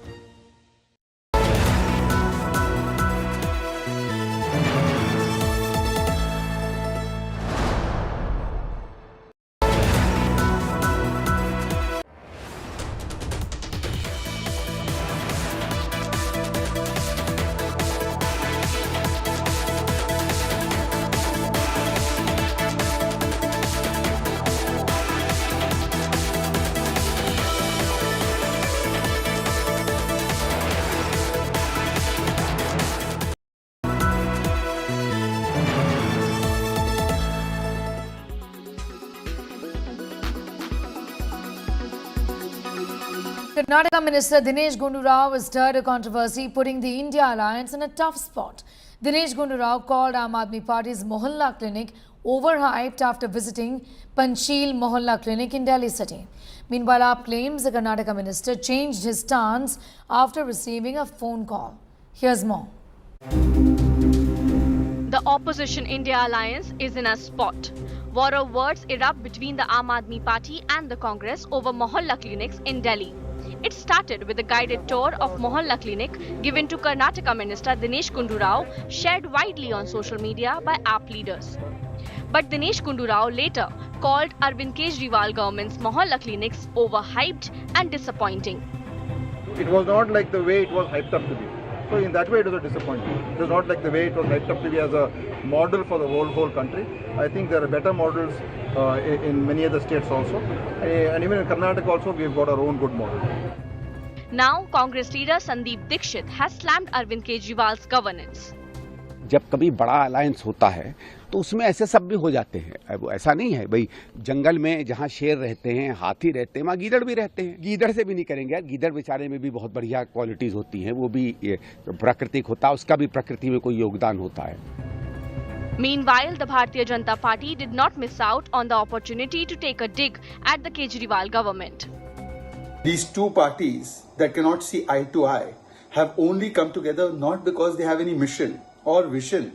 Karnataka Minister Dinesh Gundu Rao has stirred a controversy, putting the India alliance in a tough spot. Dinesh Gundu Rao called Aam Aadmi Party's Mohalla Clinic overhyped after visiting Panchsheel Mohalla Clinic in Delhi city. Meanwhile, AAP claims the Karnataka minister changed his stance after receiving a phone call. Here's more. The opposition India alliance is in a spot. War of words erupt between the Aam Aadmi Party and the Congress over Mohalla clinics in Delhi. It started with a guided tour of Mohalla clinic given to Karnataka Minister Dinesh Gundu Rao, shared widely on social media by AAP leaders. But Dinesh Gundu Rao later called Arvind Kejriwal government's Mohalla clinics overhyped and disappointing. It was not like the way it was hyped up to be. So in that way it was a disappointment. It was not like the way it was hyped up to be as a model for the whole country. I think there are better models in many other states also. And even in Karnataka also we have got our own good model. Now Congress leader Sandeep Dixit has slammed Arvind Kejriwal's governance. जब कभी बड़ा alliance होता है तो उसमें ऐसे सब भी हो जाते हैं। वो ऐसा नहीं है भाई, जंगल में जहाँ शेर रहते हैं, हाथी रहते हैं, वहाँ गीदड़ भी रहते हैं। गीदड़ से भी नहीं करेंगे यार, गीदड़ बेचारे में भी बहुत बढ़िया क्वालिटीज होती हैं, वो भी प्राकृतिक होता है, उसका भी प्रकृति में कोई योगदान होता है। Meanwhile, the Bharatiya Janata Party did not miss out on the opportunity to take a dig at the Kejriwal government. These two parties that cannot see eye to eye have only come together not because they have any mission or vision.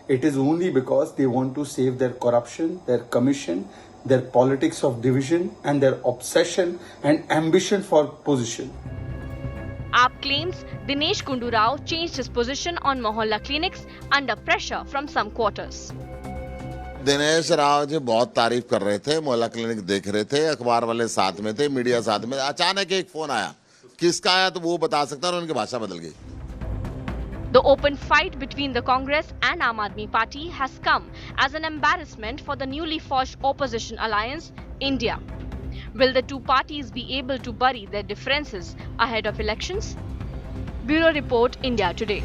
It is only because they want to save their corruption, their commission, their politics of division and their obsession and ambition for position. AAP claims Dinesh Gundu Rao changed his position on Mohalla clinics under pressure from some quarters. Dinesh Rao ji बहुत तारीफ कर रहे थे, मोहल्ला clinic देख रहे थे, अखबार वाले साथ में थे, मीडिया साथ में, अचानक एक फोन आया, किसका आया तो वो बता सकता है, और उनकी भाषा बदल गई। The open fight between the Congress and Aam Aadmi Party has come as an embarrassment for the newly forged opposition alliance, India. Will the two parties be able to bury their differences ahead of elections? Bureau Report, India Today.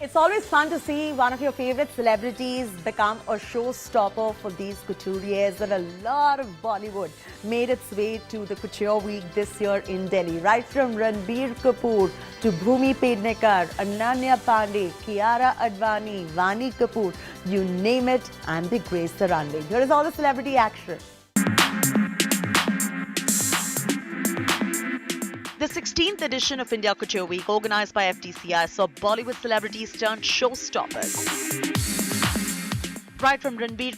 It's always fun to see one of your favorite celebrities become a showstopper for these couturiers, and a lot of Bollywood made its way to the Couture Week this year in Delhi. Right from Ranbir Kapoor to Bhumi Pednekar, Ananya Pandey, Kiara Advani, Vani Kapoor, you name it, and they grace the runway. Here is all the celebrity action. The 16th edition of India Couture Week, organized by FTCI, saw Bollywood celebrities turn showstoppers. Right from Ranbir Kapoor